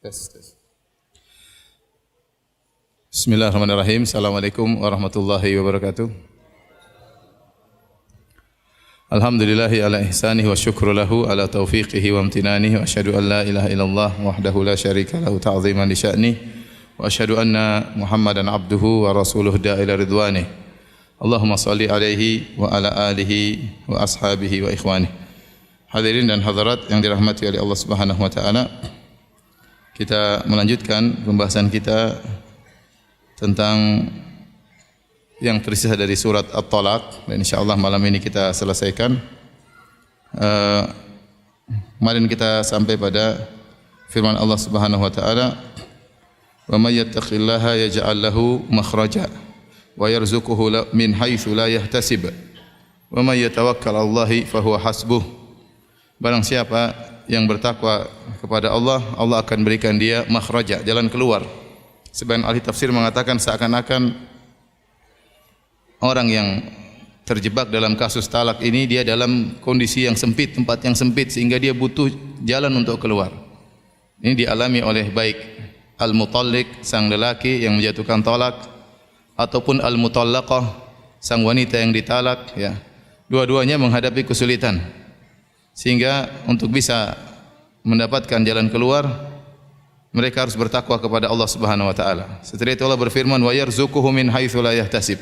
Tes. Bismillahirrahmanirrahim. Assalamualaikum warahmatullahi wabarakatuh. Alhamdulillahi ala ihsanihi wa syukru lahu ala taufiqihi wa amtinanihi wa asyhadu an la ilaha illallah wahdahu la syarika lahu ta'ziman li sya'ni wa asyhadu anna Muhammadan abduhu wa rasuluhu da'ila ridwanih. Allahumma salli alaihi wa ala alihi wa ashabihi wa ikhwanih. Hadirin dan hadirat yang dirahmati oleh Allah Subhanahu wa taala. Kita melanjutkan pembahasan kita tentang yang tersisa dari surat At-Talaq dan insyaallah malam ini kita selesaikan. Kemarin kita sampai pada firman Allah Subhanahu wa taala, "Wa may yattaqillaha yaj'al lahu makhraja wa yarzuquhu min haitsu la yahtasib. Wa may yatawakkal 'alallahi fa huwa hasbuh." Barang siapa yang bertakwa kepada Allah, Allah akan berikan dia makhraja, jalan keluar. Sebagian ahli tafsir mengatakan seakan-akan orang yang terjebak dalam kasus talak ini dia dalam kondisi yang sempit, tempat yang sempit sehingga dia butuh jalan untuk keluar. Ini dialami oleh baik al-mutalliq, sang lelaki yang menjatuhkan talak, ataupun al-mutallaqah, sang wanita yang ditalak, ya. Dua-duanya menghadapi kesulitan. Sehingga untuk bisa mendapatkan jalan keluar, mereka harus bertakwa kepada Allah Subhanahu wa taala. Setelah itu Allah berfirman, "Wa yarzuquhu min haitsu la yahtasib."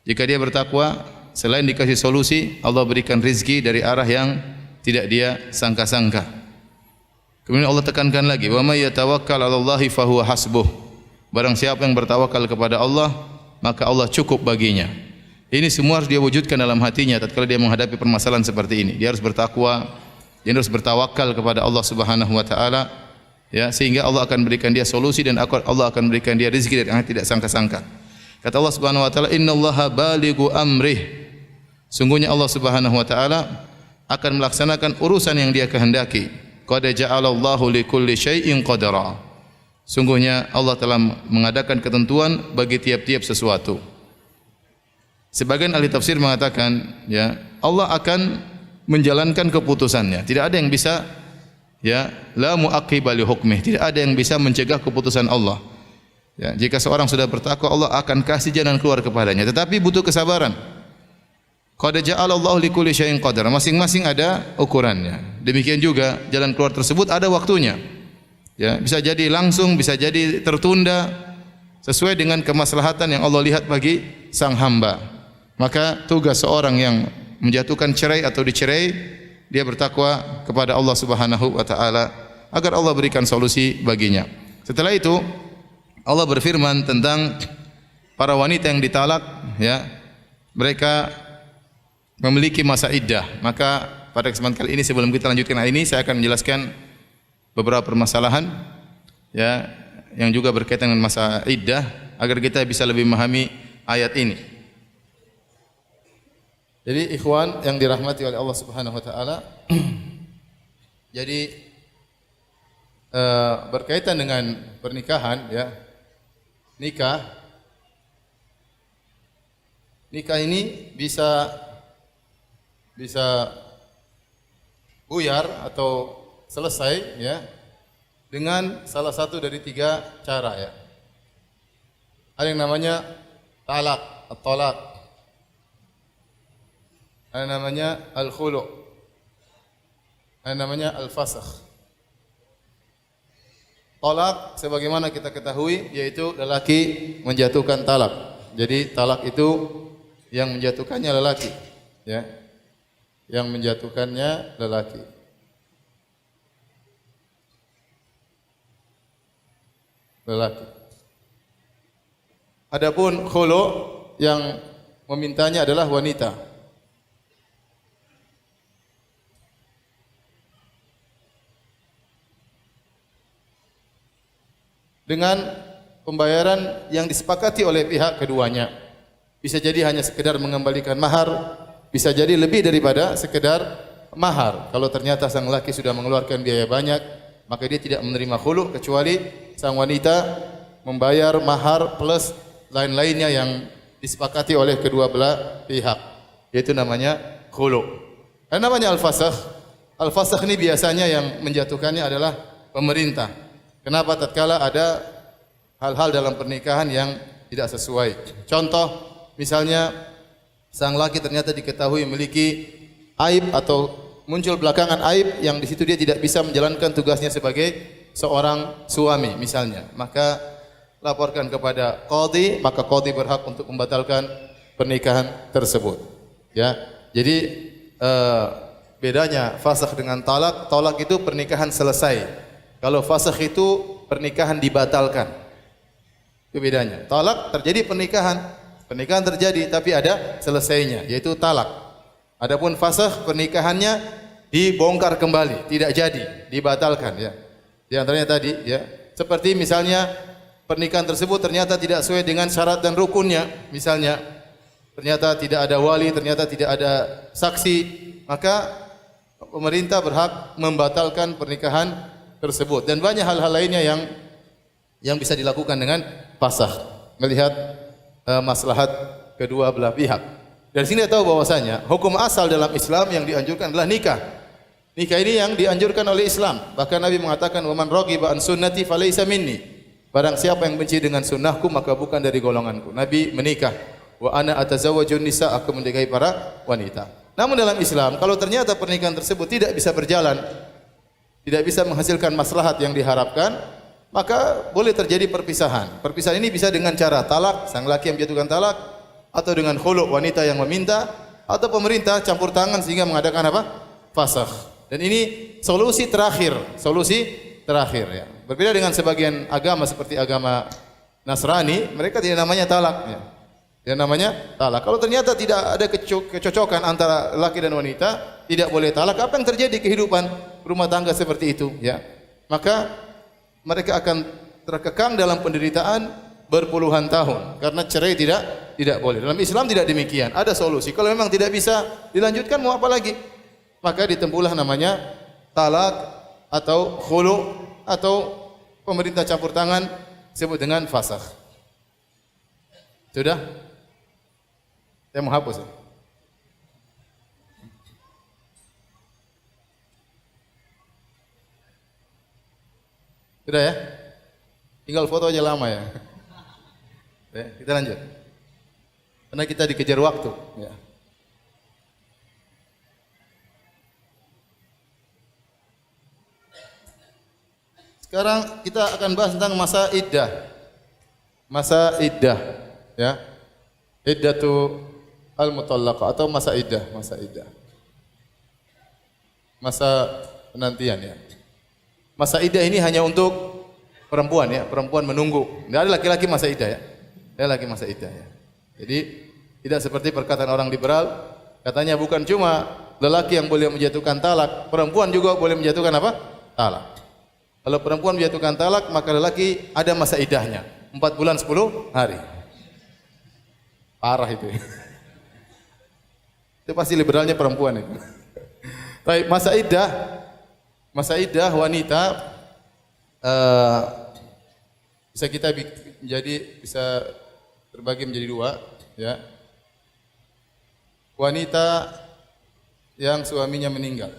Jika dia bertakwa, selain dikasih solusi, Allah berikan rezeki dari arah yang tidak dia sangka-sangka. Kemudian Allah tekankan lagi, "Wa may yatawakkal 'alallahi fa huwa hasbuh." Barang siapa yang bertawakal kepada Allah, maka Allah cukup baginya. Ini semua harus dia wujudkan dalam hatinya tatkala dia menghadapi permasalahan seperti ini. Dia harus bertakwa, dia harus bertawakal kepada Allah Subhanahu wa taala, ya, sehingga Allah akan berikan dia solusi dan Allah akan berikan dia rezeki dari yang tidak sangka-sangka. Kata Allah Subhanahu wa taala, "Innallaha balighu amrih." Sungguhnya Allah Subhanahu wa taala akan melaksanakan urusan yang dia kehendaki. Qad ja'alallahu likulli syai'in qadara. Sungguhnya Allah telah mengadakan ketentuan bagi tiap-tiap sesuatu. Sebagian ahli tafsir mengatakan, ya, Allah akan menjalankan keputusannya. Tidak ada yang bisa, ya, la mu'aqqiba li hukmih. Tidak ada yang bisa mencegah keputusan Allah. Ya, jika seorang sudah bertakwa, Allah akan kasih jalan keluar kepadanya. Tetapi butuh kesabaran. Qad ja'alallahu likulli syai'in qadara. Masing-masing ada ukurannya. Demikian juga jalan keluar tersebut ada waktunya. Ya, bisa jadi langsung, bisa jadi tertunda sesuai dengan kemaslahatan yang Allah lihat bagi sang hamba. Maka tugas seorang yang menjatuhkan cerai atau dicerai, dia bertakwa kepada Allah Subhanahu wa taala agar Allah berikan solusi baginya. Setelah itu Allah berfirman tentang para wanita yang ditalak, ya. Mereka memiliki masa iddah. Maka pada kesempatan kali ini sebelum kita lanjutkan hal ini, saya akan menjelaskan beberapa permasalahan, ya, yang juga berkaitan dengan masa iddah agar kita bisa lebih memahami ayat ini. Jadi ikhwan yang dirahmati oleh Allah Subhanahu wa taala, jadi berkaitan dengan pernikahan, ya. Nikah ini bisa buyar atau selesai, ya, dengan salah satu dari tiga cara, ya. Ada yang namanya talak, at-talaq. Ada namanya al-khulu'. Ada namanya al-fasakh. Talak sebagaimana kita ketahui yaitu lelaki menjatuhkan talak. Jadi talak itu yang menjatuhkannya lelaki, ya. Yang menjatuhkannya lelaki. Adapun khulu' yang memintanya adalah wanita. Dengan pembayaran yang disepakati oleh pihak keduanya. Bisa jadi hanya sekedar mengembalikan mahar, bisa jadi lebih daripada sekedar mahar. Kalau ternyata sang laki sudah mengeluarkan biaya banyak, maka dia tidak menerima khulu' kecuali sang wanita membayar mahar plus lain-lainnya yang disepakati oleh kedua belah pihak. Yaitu namanya khulu'. Dan namanya al-fasakh. Al-fasakh ini biasanya yang menjatuhkannya adalah pemerintah. Kenapa tatkala ada hal-hal dalam pernikahan yang tidak sesuai? Contoh, misalnya sang laki ternyata diketahui memiliki aib atau muncul belakangan aib yang di situ dia tidak bisa menjalankan tugasnya sebagai seorang suami misalnya. Maka laporkan kepada qadhi, maka qadhi berhak untuk membatalkan pernikahan tersebut. Ya. Jadi bedanya fasakh dengan talak. Talak itu pernikahan selesai. Kalau fasakh itu pernikahan dibatalkan. Itu bedanya. Talak terjadi pernikahan. Pernikahan terjadi tapi ada selesainya, yaitu talak. Adapun fasakh pernikahannya dibongkar kembali, tidak jadi, dibatalkan ya. Di antaranya tadi ya, seperti misalnya pernikahan tersebut ternyata tidak sesuai dengan syarat dan rukunnya, misalnya ternyata tidak ada wali, ternyata tidak ada saksi, maka pemerintah berhak membatalkan pernikahan tersebut. Dan banyak hal-hal lainnya yang bisa dilakukan dengan fasakh, melihat maslahat kedua belah pihak. Dari sini kita tahu bahwasanya hukum asal dalam Islam yang dianjurkan adalah nikah. Nikah ini yang dianjurkan oleh Islam. Bahkan Nabi mengatakan, "Wa man raghiba an sunnati falaysa minni." Barang siapa yang benci dengan sunnahku maka bukan dari golonganku. Nabi menikah. Wa ana atazawwajun nisa, aku menikahi para wanita. Namun dalam Islam, kalau ternyata pernikahan tersebut tidak bisa berjalan, tidak bisa menghasilkan maslahat yang diharapkan, maka boleh terjadi perpisahan. Perpisahan ini bisa dengan cara talak, sang laki yang menjatuhkan talak, atau dengan khulu', wanita yang meminta, atau pemerintah campur tangan sehingga mengadakan apa? Fasakh. Dan ini solusi terakhir ya. Berbeda dengan sebagian agama seperti agama Nasrani, mereka tidak namanya talak ya. Tidak namanya talak. Kalau ternyata tidak ada kecocokan antara laki dan wanita, tidak boleh talak. Apa yang terjadi kehidupan rumah tangga seperti itu ya? Maka mereka akan terkekang dalam penderitaan berpuluhan tahun karena cerai tidak boleh. Dalam Islam tidak demikian. Ada solusi. Kalau memang tidak bisa dilanjutkan, mau apa lagi? Maka ditempuhlah namanya talak atau khulu' atau pemerintah campur tangan, disebut dengan fasakh. Sudah? Saya menghapus. Sudah ya? Tinggal foto aja lama ya. Ya, kita lanjut. Karena kita dikejar waktu. Ya. Sekarang kita akan bahas tentang masa iddah. Masa iddah, ya. Iddatu al-mutallaqah atau masa iddah, Masa penantian ya. Masa iddah ini hanya untuk perempuan ya, perempuan menunggu. Tidak ada laki-laki masa iddah ya. Ada laki masa iddah ya. Jadi tidak seperti perkataan orang liberal, katanya bukan cuma lelaki yang boleh menjatuhkan talak, perempuan juga boleh menjatuhkan apa? Talak. Kalau perempuan menjatuhkan talak, maka lelaki ada masa iddahnya, 4 bulan 10 hari. Parah itu. Itu pasti liberalnya perempuan itu. Baik, masa iddah wanita bisa terbagi menjadi dua, ya. Wanita yang suaminya meninggal.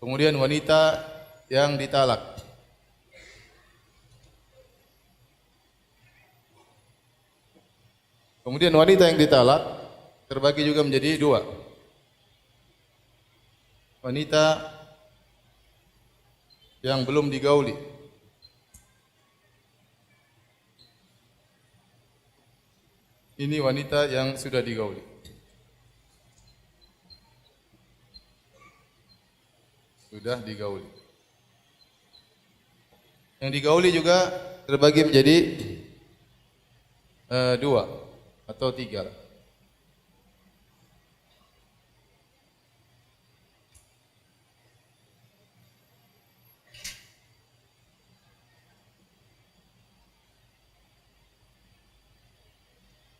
Kemudian wanita yang ditalak. Kemudian wanita yang ditalak terbagi juga menjadi dua. Wanita yang belum digauli. Ini wanita yang sudah digauli. Sudah digauli. Yang digauli juga terbagi menjadi dua atau tiga.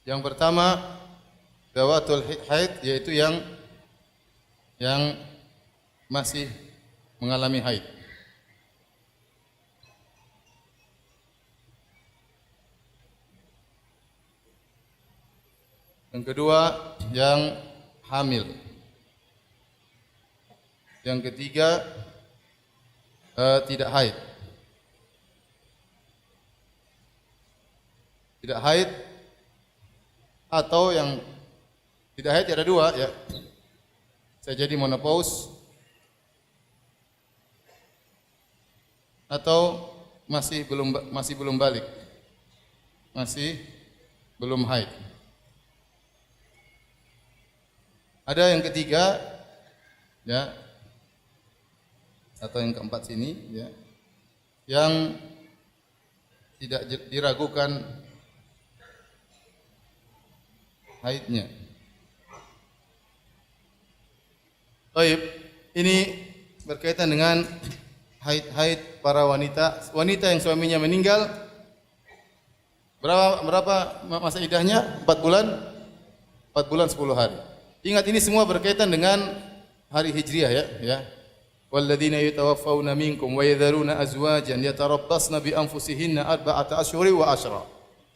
Yang pertama dawatul haid, yaitu yang masih mengalami haid. Yang kedua yang hamil. Yang ketiga tidak haid. Tidak haid atau yang tidak haid ada dua ya. Saya jadi menopause atau masih belum balik. Masih belum haid. Ada yang ketiga ya, atau yang keempat sini ya, yang tidak diragukan haidnya. Baik, ini berkaitan dengan haid para wanita yang suaminya meninggal. Berapa masa iddahnya? 4 bulan? 4 bulan 10 hari. Ingat, ini semua berkaitan dengan hari Hijriah ya. Walladzina yatawaffawna minkum wa yadharuna azwajan yatarabbasna bi anfusihinna arba'ata asyhurin wa asyra.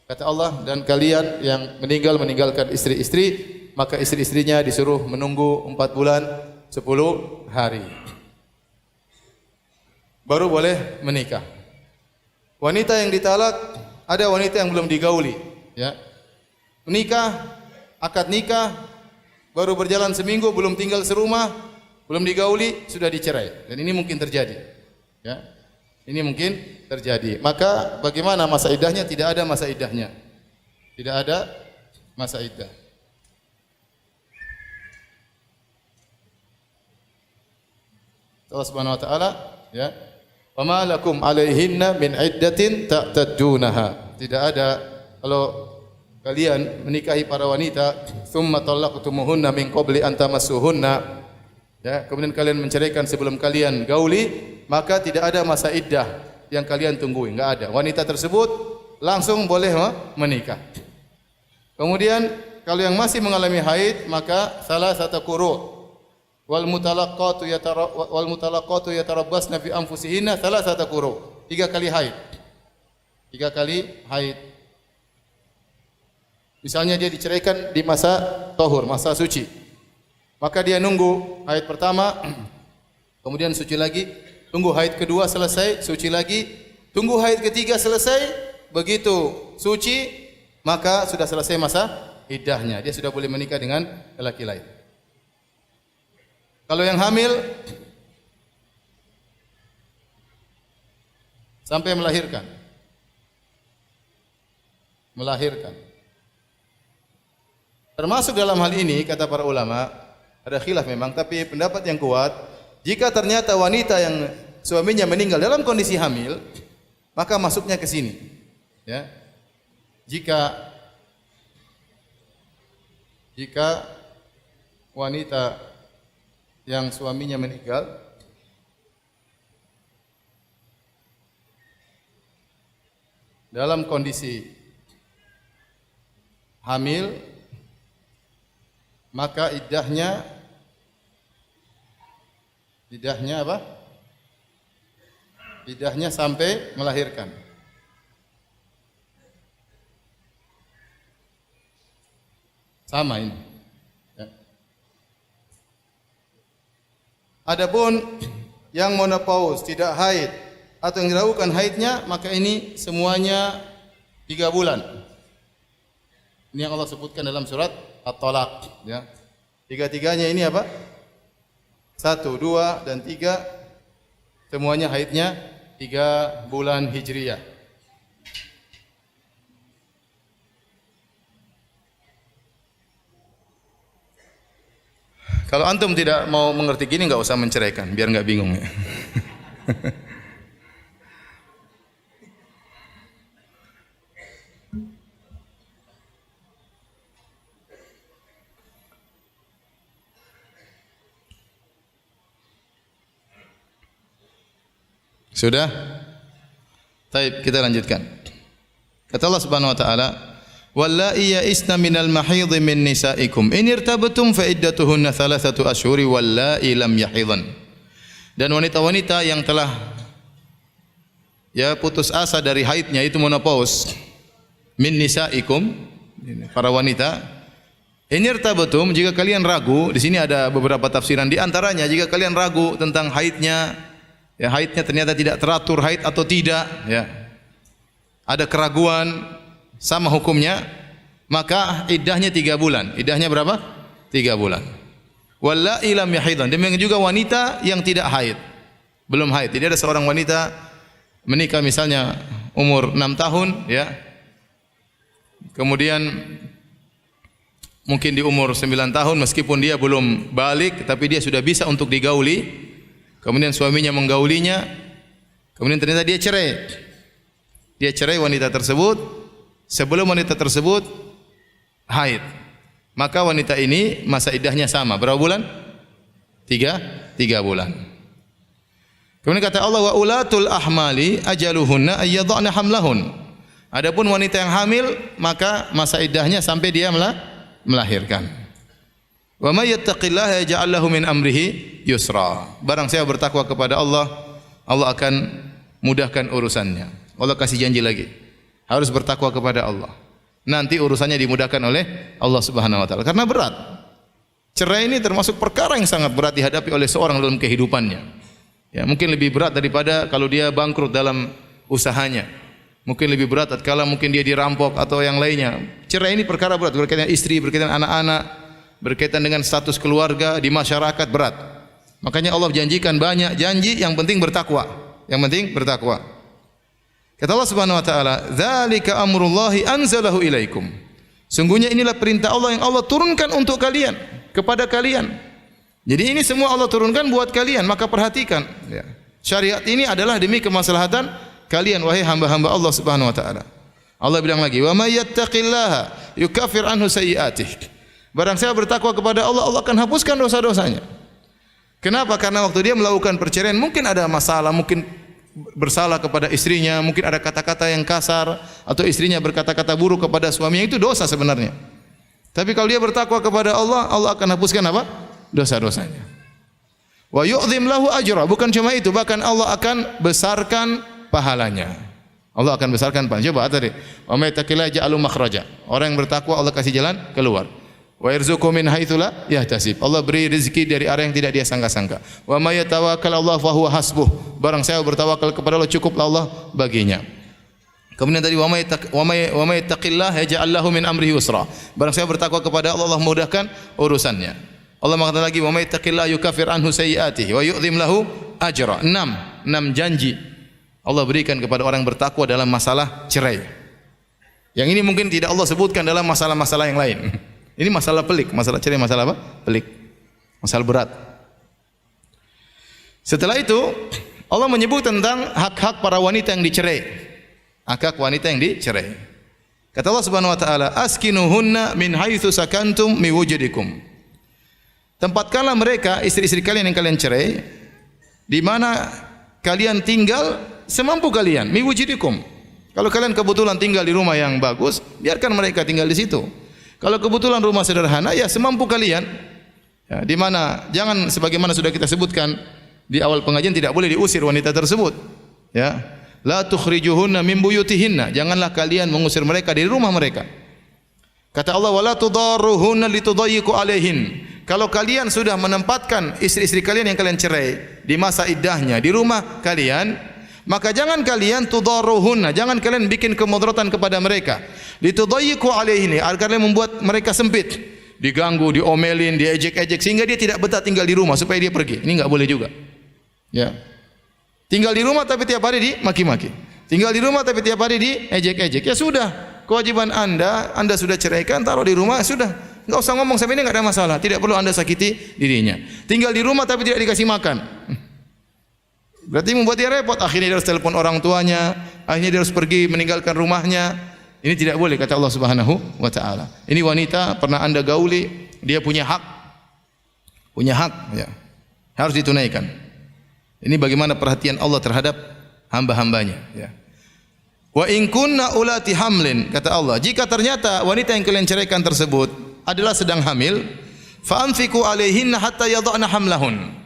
Kata Allah, dan kalian yang meninggalkan istri-istri, maka istri-istrinya disuruh menunggu 4 bulan 10 hari. Baru boleh menikah. Wanita yang ditalak, ada wanita yang belum digauli, ya. Menikah, akad nikah, baru berjalan seminggu, belum tinggal serumah, belum digauli, sudah dicerai. Dan ini mungkin terjadi, ya. Ini mungkin terjadi. Maka bagaimana masa iddahnya? Tidak ada masa iddahnya. Tidak ada masa iddah. Allah Subhanahu wa taala, ya. Wa ma lakum 'alaihinna min iddatin ta'taddunaha. Tidak ada kalau kalian menikahi para wanita, tsumma talaqtumuhunna min qabli an tamassuhunna, ya, kemudian kalian menceraikan sebelum kalian gauli, maka tidak ada masa iddah yang kalian tunggui, enggak ada. Wanita tersebut langsung boleh menikah. Kemudian kalau yang masih mengalami haid, maka salah satu quru. Wal mutalaqqatu yatarabbasna fi anfusihinna salah satu quru. 3 kali haid. 3 kali haid. Misalnya dia diceraikan di masa tahur, masa suci. Maka dia nunggu haid pertama, kemudian suci lagi, tunggu haid kedua selesai, suci lagi, tunggu haid ketiga selesai, begitu suci, maka sudah selesai masa iddahnya. Dia sudah boleh menikah dengan lelaki lain. Kalau yang hamil sampai melahirkan. Termasuk dalam hal ini kata para ulama, ada khilaf memang, tapi pendapat yang kuat, jika ternyata wanita yang suaminya meninggal dalam kondisi hamil, maka masuknya ke sini. Ya. Jika wanita yang suaminya meninggal dalam kondisi hamil, maka iddahnya apa? Iddahnya sampai melahirkan. Sama ini. Ya. Adapun yang menopause, tidak haid atau yang diragukan haidnya, maka ini semuanya 3 bulan. Ini yang Allah sebutkan dalam surat At-Talaq, ya. 3-tiganya ini apa? 1, 2, dan 3 semuanya haidnya 3 bulan Hijriyah. Kalau antum tidak mau mengerti gini, enggak usah menceraikan, biar enggak bingung ya. Sudah? Baik, kita lanjutkan. Kata Allah Subhanahu wa taala, "Wallahi ya'isna minal mahidh min nisaikum in irtabtum fa iddatuhunna thalathatu ashhuri wallahi lam yahidhan." Dan wanita-wanita yang telah putus asa dari haidnya, itu menopause, min nisaikum, para wanita, In irtabtum, jika kalian ragu, di sini ada beberapa tafsiran, di antaranya jika kalian ragu tentang haidnya, ya haidnya ternyata tidak teratur haid atau tidak, ya. Ada keraguan sama hukumnya, maka iddahnya 3 bulan. Iddahnya berapa? 3 bulan. Wallahi lam yahidhan. Demikian juga wanita yang tidak haid. Belum haid. Jadi ada seorang wanita menikah misalnya umur 6 tahun, ya. Kemudian mungkin di umur 9 tahun meskipun dia belum balik tapi dia sudah bisa untuk digauli. Kemudian suaminya menggaulinya. Kemudian ternyata dia cerai. Dia cerai wanita tersebut sebelum wanita tersebut haid. Maka wanita ini masa iddahnya sama. Berapa bulan? 3 bulan. Kemudian kata Allah, wa ulatul ahmali ajaluhunna ayyadhna hamlahun. Adapun wanita yang hamil maka masa iddahnya sampai dia melahirkan. Wa may yattaqillaha yaj'al lahu min amrihi yusra. Barang siapa bertakwa kepada Allah, Allah akan mudahkan urusannya. Allah kasih janji lagi. Harus bertakwa kepada Allah. Nanti urusannya dimudahkan oleh Allah Subhanahu wa taala. Karena berat. Cerai ini termasuk perkara yang sangat berat dihadapi oleh seorang dalam kehidupannya. Ya, mungkin lebih berat daripada kalau dia bangkrut dalam usahanya. Mungkin lebih berat tatkala mungkin dia dirampok atau yang lainnya. Cerai ini perkara berat, berkaitan dengan istri, berkaitan dengan anak-anak, berkaitan dengan status keluarga di masyarakat, berat. Makanya Allah janjikan banyak janji, yang penting bertakwa. Yang penting bertakwa. Kata Allah Subhanahu wa taala, "Dzalika amrullahi anzalahu ilaikum." Sungguhnya inilah perintah Allah yang Allah turunkan untuk kalian, kepada kalian. Jadi ini semua Allah turunkan buat kalian, maka perhatikan, ya. Syariat ini adalah demi kemaslahatan kalian wahai hamba-hamba Allah Subhanahu wa taala. Allah bilang lagi, "Wa may yattaqillaha yukaffir anhu sayyi'atihi." Barang siapa bertakwa kepada Allah, Allah akan hapuskan dosa-dosanya. Kenapa? Karena waktu dia melakukan perceraian mungkin ada masalah, mungkin bersalah kepada istrinya, mungkin ada kata-kata yang kasar atau istrinya berkata-kata buruk kepada suaminya, itu dosa sebenarnya. Tapi kalau dia bertakwa kepada Allah, Allah akan hapuskan apa? Dosa-dosanya. Wa yu'dhim lahu ajra, bukan cuma itu, bahkan Allah akan besarkan pahalanya. Allah akan besarkan pahalanya. Coba tadi, wa may yattaqillaha ja'alu makhraja. Orang yang bertakwa Allah kasih jalan keluar. Wa yarzuqhu min haitsu la yahtasib. Allah beri rezeki dari arah yang tidak dia sangka-sangka. Wa may yatawakkal Allah fa huwa hasbuh. Barang siapa bertawakal kepada Allah, cukuplah Allah baginya. Kemudian tadi wa may yattaqillaha yaj'al lahu min amrihi yusra. Barang siapa bertakwa kepada Allah, Allah mudahkan urusannya. Allah mengatakan lagi, wa may yattaqillaha yukaffir anhu sayyi'atihi wa yu'dhim lahu ajra. 6 janji Allah berikan kepada orang yang bertakwa dalam masalah cerai. Yang ini mungkin tidak Allah sebutkan dalam masalah-masalah yang lain. Ini masalah pelik, masalah cerai, masalah apa? Pelik. Masalah berat. Setelah itu, Allah menyebut tentang hak-hak para wanita yang dicerai. Hak-hak wanita yang dicerai. Kata Allah Subhanahu wa taala, "Askinuhunna min haitsu sakantum mi wujudikum." Tempatkanlah mereka, istri-istri kalian yang kalian cerai, di mana kalian tinggal semampu kalian, mi wujudikum. Kalau kalian kebetulan tinggal di rumah yang bagus, biarkan mereka tinggal di situ. Kalau kebetulan rumah sederhana, ya semampu kalian. Ya, di mana jangan sebagaimana sudah kita sebutkan di awal pengajian, tidak boleh diusir wanita tersebut. Ya, la tukhrijuhunna min buyutihinna. Janganlah kalian mengusir mereka dari rumah mereka. Kata Allah, wala tudarruhunna litudayyiqu alaihin. Kalau kalian sudah menempatkan istri-istri kalian yang kalian cerai di masa iddahnya di rumah kalian, maka jangan kalian tudarruhunna, jangan kalian bikin kemudaratan kepada mereka. Litudayyiqu alaihin, agar kalian membuat mereka sempit, diganggu, diomelin, diejek-ejek sehingga dia tidak betah tinggal di rumah supaya dia pergi. Ini enggak boleh juga. Ya. Tinggal di rumah tapi tiap hari dimaki-maki. Tinggal di rumah tapi tiap hari diejek-ejek. Ya sudah, kewajiban Anda sudah ceraikan, taruh di rumah, sudah. Enggak usah ngomong sampai ini, enggak ada masalah. Tidak perlu Anda sakiti dirinya. Tinggal di rumah tapi tidak dikasih makan. Berarti membuat dia repot. Akhirnya dia harus telepon orang tuanya, akhirnya dia harus pergi meninggalkan rumahnya. Ini tidak boleh kata Allah Subhanahu wa taala. Ini wanita pernah Anda gauli, dia punya hak. Punya hak, ya. Harus ditunaikan. Ini bagaimana perhatian Allah terhadap hamba-hambanya, ya. Wa in kunna ulati hamlin, kata Allah, jika ternyata wanita yang kalian ceraikan tersebut adalah sedang hamil, fa anfiqu alaihinna hatta yadhna hamlahun.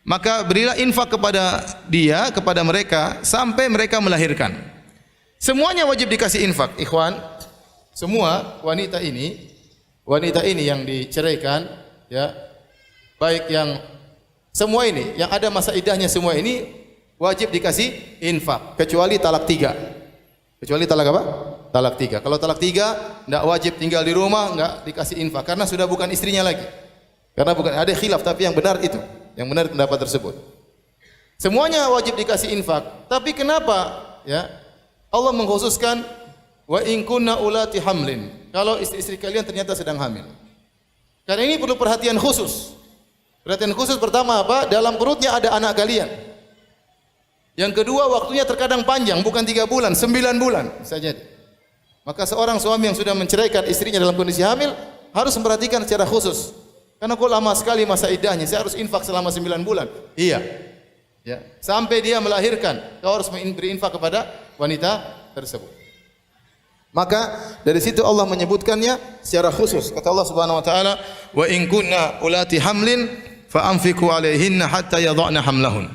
Maka berilah infak kepada dia, kepada mereka sampai mereka melahirkan. Semuanya wajib dikasih infak, ikhwan. Semua wanita ini wanita ini yang diceraikan, ya, baik yang semua ini, yang ada masa iddahnya semua ini wajib dikasih infak, kecuali talak 3. Kecuali talak apa? Talak 3. Kalau talak 3, tidak wajib tinggal di rumah, enggak dikasih infak karena sudah bukan istrinya lagi. Karena bukan, ada khilaf, tapi yang benar itu, yang benar pendapat tersebut. Semuanya wajib dikasih infak. Tapi kenapa, ya, Allah mengkhususkan wa in kunna ulati hamlin, kalau istri-istri kalian ternyata sedang hamil. Karena ini perlu perhatian khusus. Perhatian khusus pertama apa? Dalam perutnya ada anak kalian. Yang kedua, waktunya terkadang panjang, bukan 3 bulan, 9 bulan bisa jadi. Maka seorang suami yang sudah menceraikan istrinya dalam kondisi hamil harus memperhatikan secara khusus. Karena kok lama sekali masa iddahnya, saya harus infak selama 9 bulan. Iya. Ya, sampai dia melahirkan, kau harus beri infak kepada wanita tersebut. Maka dari situ Allah menyebutkannya secara khusus. Kata Allah Subhanahu wa taala, "Wa in kunna ulati hamlin fa anfiqu 'alaihinna hatta yadh'na hamlahun."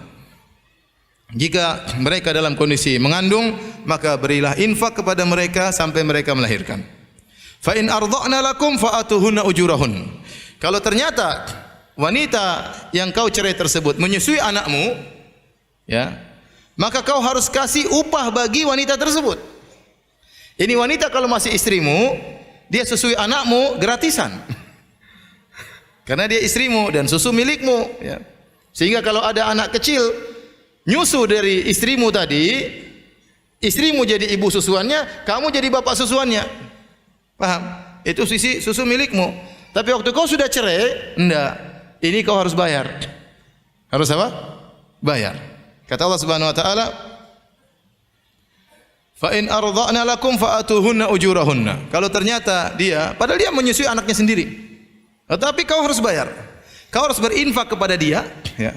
Jika mereka dalam kondisi mengandung, maka berilah infak kepada mereka sampai mereka melahirkan. Fa in ardha'na lakum fa atuhunna ujurahun. Kalau ternyata wanita yang kau cerai tersebut menyusui anakmu, ya, maka kau harus kasih upah bagi wanita tersebut. Ini wanita kalau masih istrimu, dia susui anakmu gratisan. Karena dia istrimu dan susu milikmu, ya. Sehingga kalau ada anak kecil nyusu dari istrimu tadi, istrimu jadi ibu susuannya, kamu jadi bapak susuannya. Paham? Itu sisi susu milikmu. Tapi waktu kau sudah cerai, enggak. Ini kau harus bayar. Harus apa? Bayar. Kata Allah Subhanahu wa taala, "Fa in ardha'na lakum fa atuhunna ujurahunna." Kalau ternyata dia, padahal dia menyusui anaknya sendiri, tetapi kau harus bayar. Kau harus berinfak kepada dia, ya.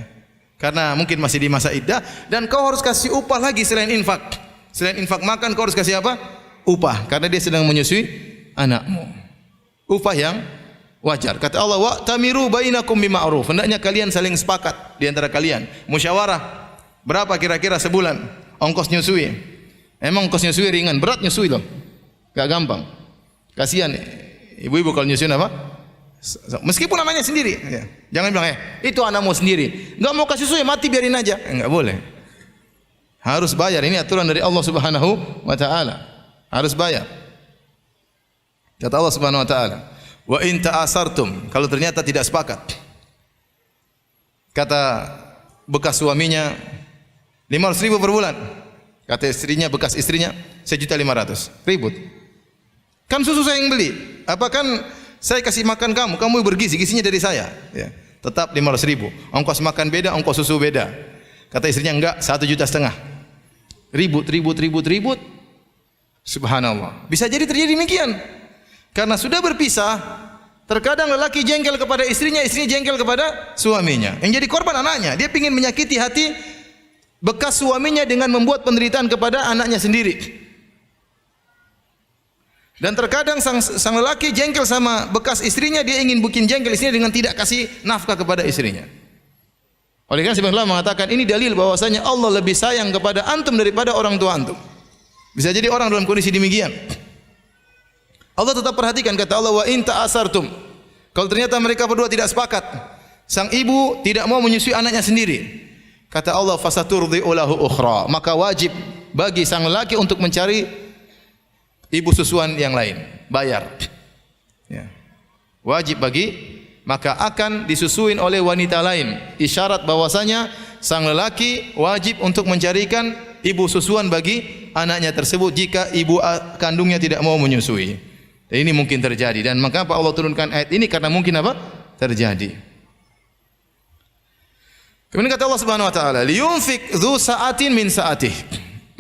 Karena mungkin masih di masa iddah, dan kau harus kasih upah lagi selain infak. Selain infak makan, kau harus kasih apa? Upah, karena dia sedang menyusui anakmu. Upah yang wajar. Kata Allah, "Wa tamiru bainakum bima'ruf." Hendaknya kalian saling sepakat di antara kalian. Musyawarah. Berapa kira-kira sebulan ongkos nyusui? Emang ongkos nyusui ringan, berat nyusui loh. Enggak gampang. Kasihan ibu-ibu kalau nyusuin apa? Meskipun anaknya sendiri, ya. Jangan bilang, itu anakmu sendiri. Enggak mau kasih susu, mati biarin aja. Enggak boleh. Harus bayar. Ini aturan dari Allah Subhanahu wa taala. Harus bayar. Kata Allah Subhanahu wa taala, "Wa in ta'asartum," kalau ternyata tidak sepakat. Kata bekas suaminya 500.000 per bulan. Kata istrinya, bekas istrinya 1.500.000. Ribut. Kan susu saya yang beli. Apa kan saya kasih makan kamu, kamu bergizi, gizinya dari saya. Ya. Tetap 500.000. Ongkos makan beda, ongkos susu beda. Kata istrinya, enggak, 1,5 juta. Ribut. Subhanallah. Bisa jadi terjadi demikian. Karena sudah berpisah, terkadang lelaki jengkel kepada istrinya, istrinya jengkel kepada suaminya. Yang jadi korban anaknya. Dia ingin menyakiti hati bekas suaminya dengan membuat penderitaan kepada anaknya sendiri. Dan terkadang sang lelaki jengkel sama bekas istrinya, dia ingin bikin jengkel istrinya dengan tidak kasih nafkah kepada istrinya. Oleh karena sebagian ulama mengatakan ini dalil bahwasanya Allah lebih sayang kepada antum daripada orang tua antum. Bisa jadi orang dalam kondisi demikian. Allah tetap perhatikan, kata Allah, "Wa in ta'asartum." Kalau ternyata mereka berdua tidak sepakat, sang ibu tidak mau menyusui anaknya sendiri, kata Allah, "Fasaturdi'u lahu ukhra." Maka wajib bagi sang lelaki untuk mencari ibu susuan yang lain, bayar. Ya. Wajib bagi, maka akan disusuin oleh wanita lain. Isyarat bahwasanya sang lelaki wajib untuk mencarikan ibu susuan bagi anaknya tersebut jika ibu kandungnya tidak mau menyusui. Dan ini mungkin terjadi, dan maka apa Allah turunkan ayat ini karena mungkin apa? Terjadi. Kemudian kata Allah Subhanahu wa taala, "Liyunfik dzu sa'atin min sa'atih."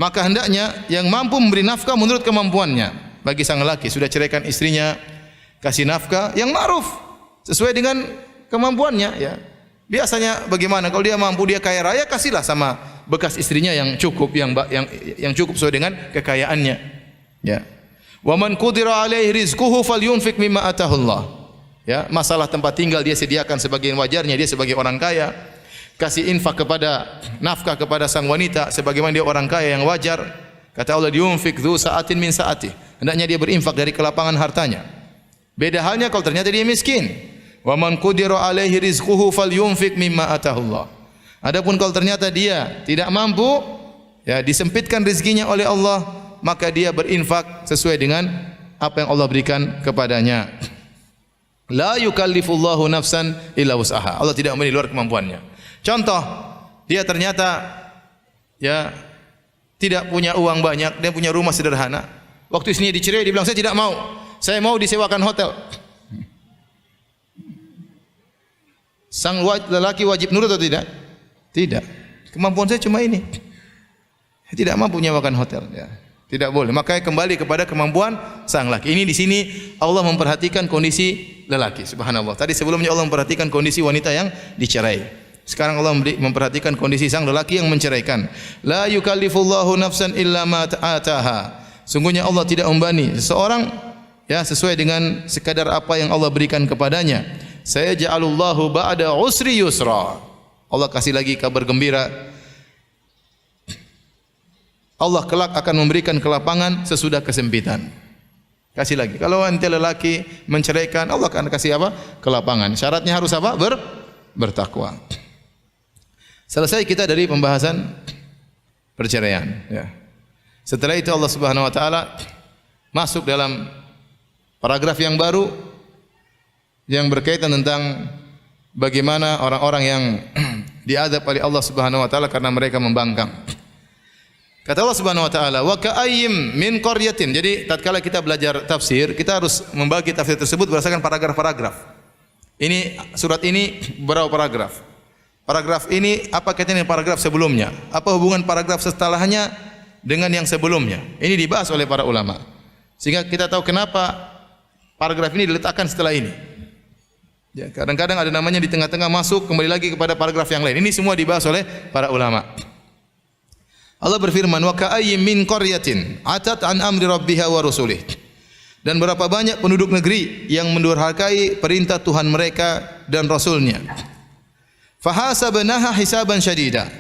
Maka hendaknya yang mampu memberi nafkah menurut kemampuannya. Bagi sang lelaki sudah ceraikan istrinya, kasih nafkah yang ma'ruf sesuai dengan kemampuannya, ya. Biasanya bagaimana? Kalau dia mampu, dia kaya raya, kasihlah sama bekas istrinya yang cukup, yang cukup sesuai dengan kekayaannya. Ya. Wa man qudira alaihi rizquhu falyunfik mimma atahu Allah. Ya, masalah tempat tinggal dia sediakan sebagian wajarnya, dia sebagai orang kaya. Kasih infak kepada nafkah kepada sang wanita sebagaimana dia orang kaya yang wajar. Kata Allah, "Yunfik dzu sa'atin min sa'atih." Hendaknya dia berinfak dari kelapangan hartanya. Beda halnya kalau ternyata dia miskin. Wa man qudira alaihi rizquhu falyunfiq mimma atahullah. Adapun kalau ternyata dia tidak mampu, ya disempitkan rezekinya oleh Allah, maka dia berinfak sesuai dengan apa yang Allah berikan kepadanya. La yukallifullahu nafsan illa wus'aha. Allah tidak memberi luar kemampuannya. Contoh, dia ternyata ya tidak punya uang banyak, dia punya rumah sederhana. Waktu istrinya dicerai, dia bilang saya tidak mau. Saya mau disewakan hotel. Sang lelaki wajib nurut atau tidak? Tidak. Kemampuan saya cuma ini. Saya tidak mampu menyewakan hotel. Ya. Tidak boleh. Makanya kembali kepada kemampuan sang laki. Ini di sini Allah memperhatikan kondisi lelaki. Subhanallah. Tadi sebelumnya Allah memperhatikan kondisi wanita yang dicerai. Sekarang Allah memperhatikan kondisi sang lelaki yang menceraikan. La yukallifullahu nafsan illa ma ataha. Sungguhnya Allah tidak membebani seseorang ya sesuai dengan sekadar apa yang Allah berikan kepadanya. Saya ja'alullahu ba'da usri yusra. Allah kasih lagi kabar gembira. Allah kelak akan memberikan kelapangan sesudah kesempitan. Kasih lagi. Kalau ente lelaki menceraikan, Allah akan kasih apa? Kelapangan. Syaratnya harus apa? Bertakwa. Selesai kita dari pembahasan perceraian. Ya. Setelah itu Allah Subhanahu Wa Taala masuk dalam paragraf yang baru yang berkaitan tentang bagaimana orang-orang yang diadab oleh Allah Subhanahu Wa Taala karena mereka membangkang. Kata Allah Subhanahu Wa Taala, wa ka'ayyim min qaryatin. Jadi tatkala kita belajar tafsir, kita harus membagi tafsir tersebut berdasarkan paragraf-paragraf. Ini surat ini berapa paragraf? Paragraf ini apa kaitannya dengan paragraf sebelumnya? Apa hubungan paragraf setelahnya dengan yang sebelumnya? Ini dibahas oleh para ulama. Sehingga kita tahu kenapa paragraf ini diletakkan setelah ini. Ya, kadang-kadang ada namanya di tengah-tengah masuk kembali lagi kepada paragraf yang lain. Ini semua dibahas oleh para ulama. Allah berfirman, wa ka'ayyim min qaryatin atat an amri rabbiha wa rusulih. Dan berapa banyak penduduk negeri yang mendurhakai perintah Tuhan mereka dan rasulnya. Fahasabnaha hisaban syadida.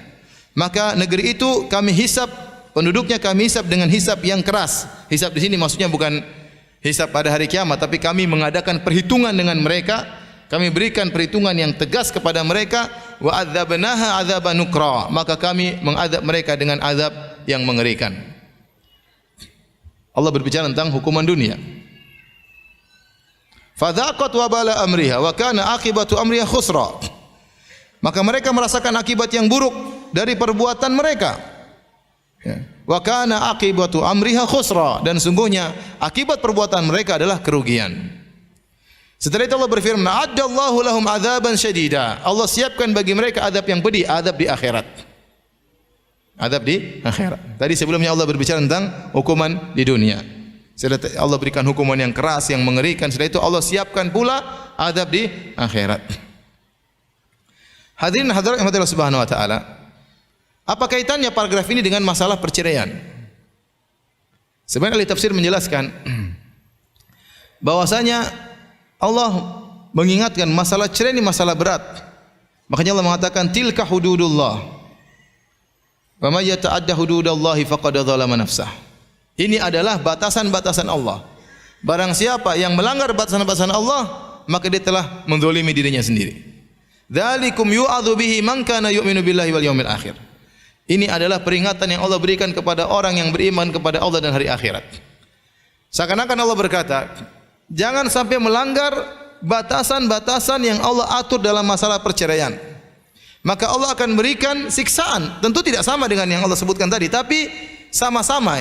Maka negeri itu kami hisab, penduduknya kami hisab dengan hisab yang keras. Hisab di sini maksudnya bukan hisab pada hari kiamat, tapi kami mengadakan perhitungan dengan mereka. Kami berikan perhitungan yang tegas kepada mereka. Wa adzabnaha adzaban nukra. Maka kami mengadab mereka dengan azab yang mengerikan. Allah berbicara tentang hukuman dunia. Fadzaqat wabala amriha wa kana aqibatu amriha khusra. Maka mereka merasakan akibat yang buruk dari perbuatan mereka. Wa kana aqibatu amriha khusra, dan sungguhnya akibat perbuatan mereka adalah kerugian. Setelah itu Allah berfirman, "A'addallahu lahum 'adzaban syadida." Allah siapkan bagi mereka azab yang pedih, azab di akhirat. Azab di akhirat. Tadi sebelumnya Allah berbicara tentang hukuman di dunia. Setelah Allah berikan hukuman yang keras, yang mengerikan, setelah itu Allah siapkan pula azab di akhirat. Hadirin hadirat yang Allah Subhanahu wa taala. Apa kaitannya paragraf ini dengan masalah perceraian? Sebenarnya ahli tafsir menjelaskan bahwasanya Allah mengingatkan masalah cerai ini masalah berat. Makanya Allah mengatakan tilka hududullah. Wa may yata'adda hududallahi faqad dzalama nafsah. Ini adalah batasan-batasan Allah. Barang siapa yang melanggar batasan-batasan Allah, maka dia telah menzalimi dirinya sendiri. Dzalikum yu'adzu bihi man kana yu'minu billahi wal yaumil akhir. Ini adalah peringatan yang Allah berikan kepada orang yang beriman kepada Allah dan hari akhirat. Seakan-akan Allah berkata, jangan sampai melanggar batasan-batasan yang Allah atur dalam masalah perceraian. Maka Allah akan berikan siksaan. Tentu tidak sama dengan yang Allah sebutkan tadi, tapi sama-sama.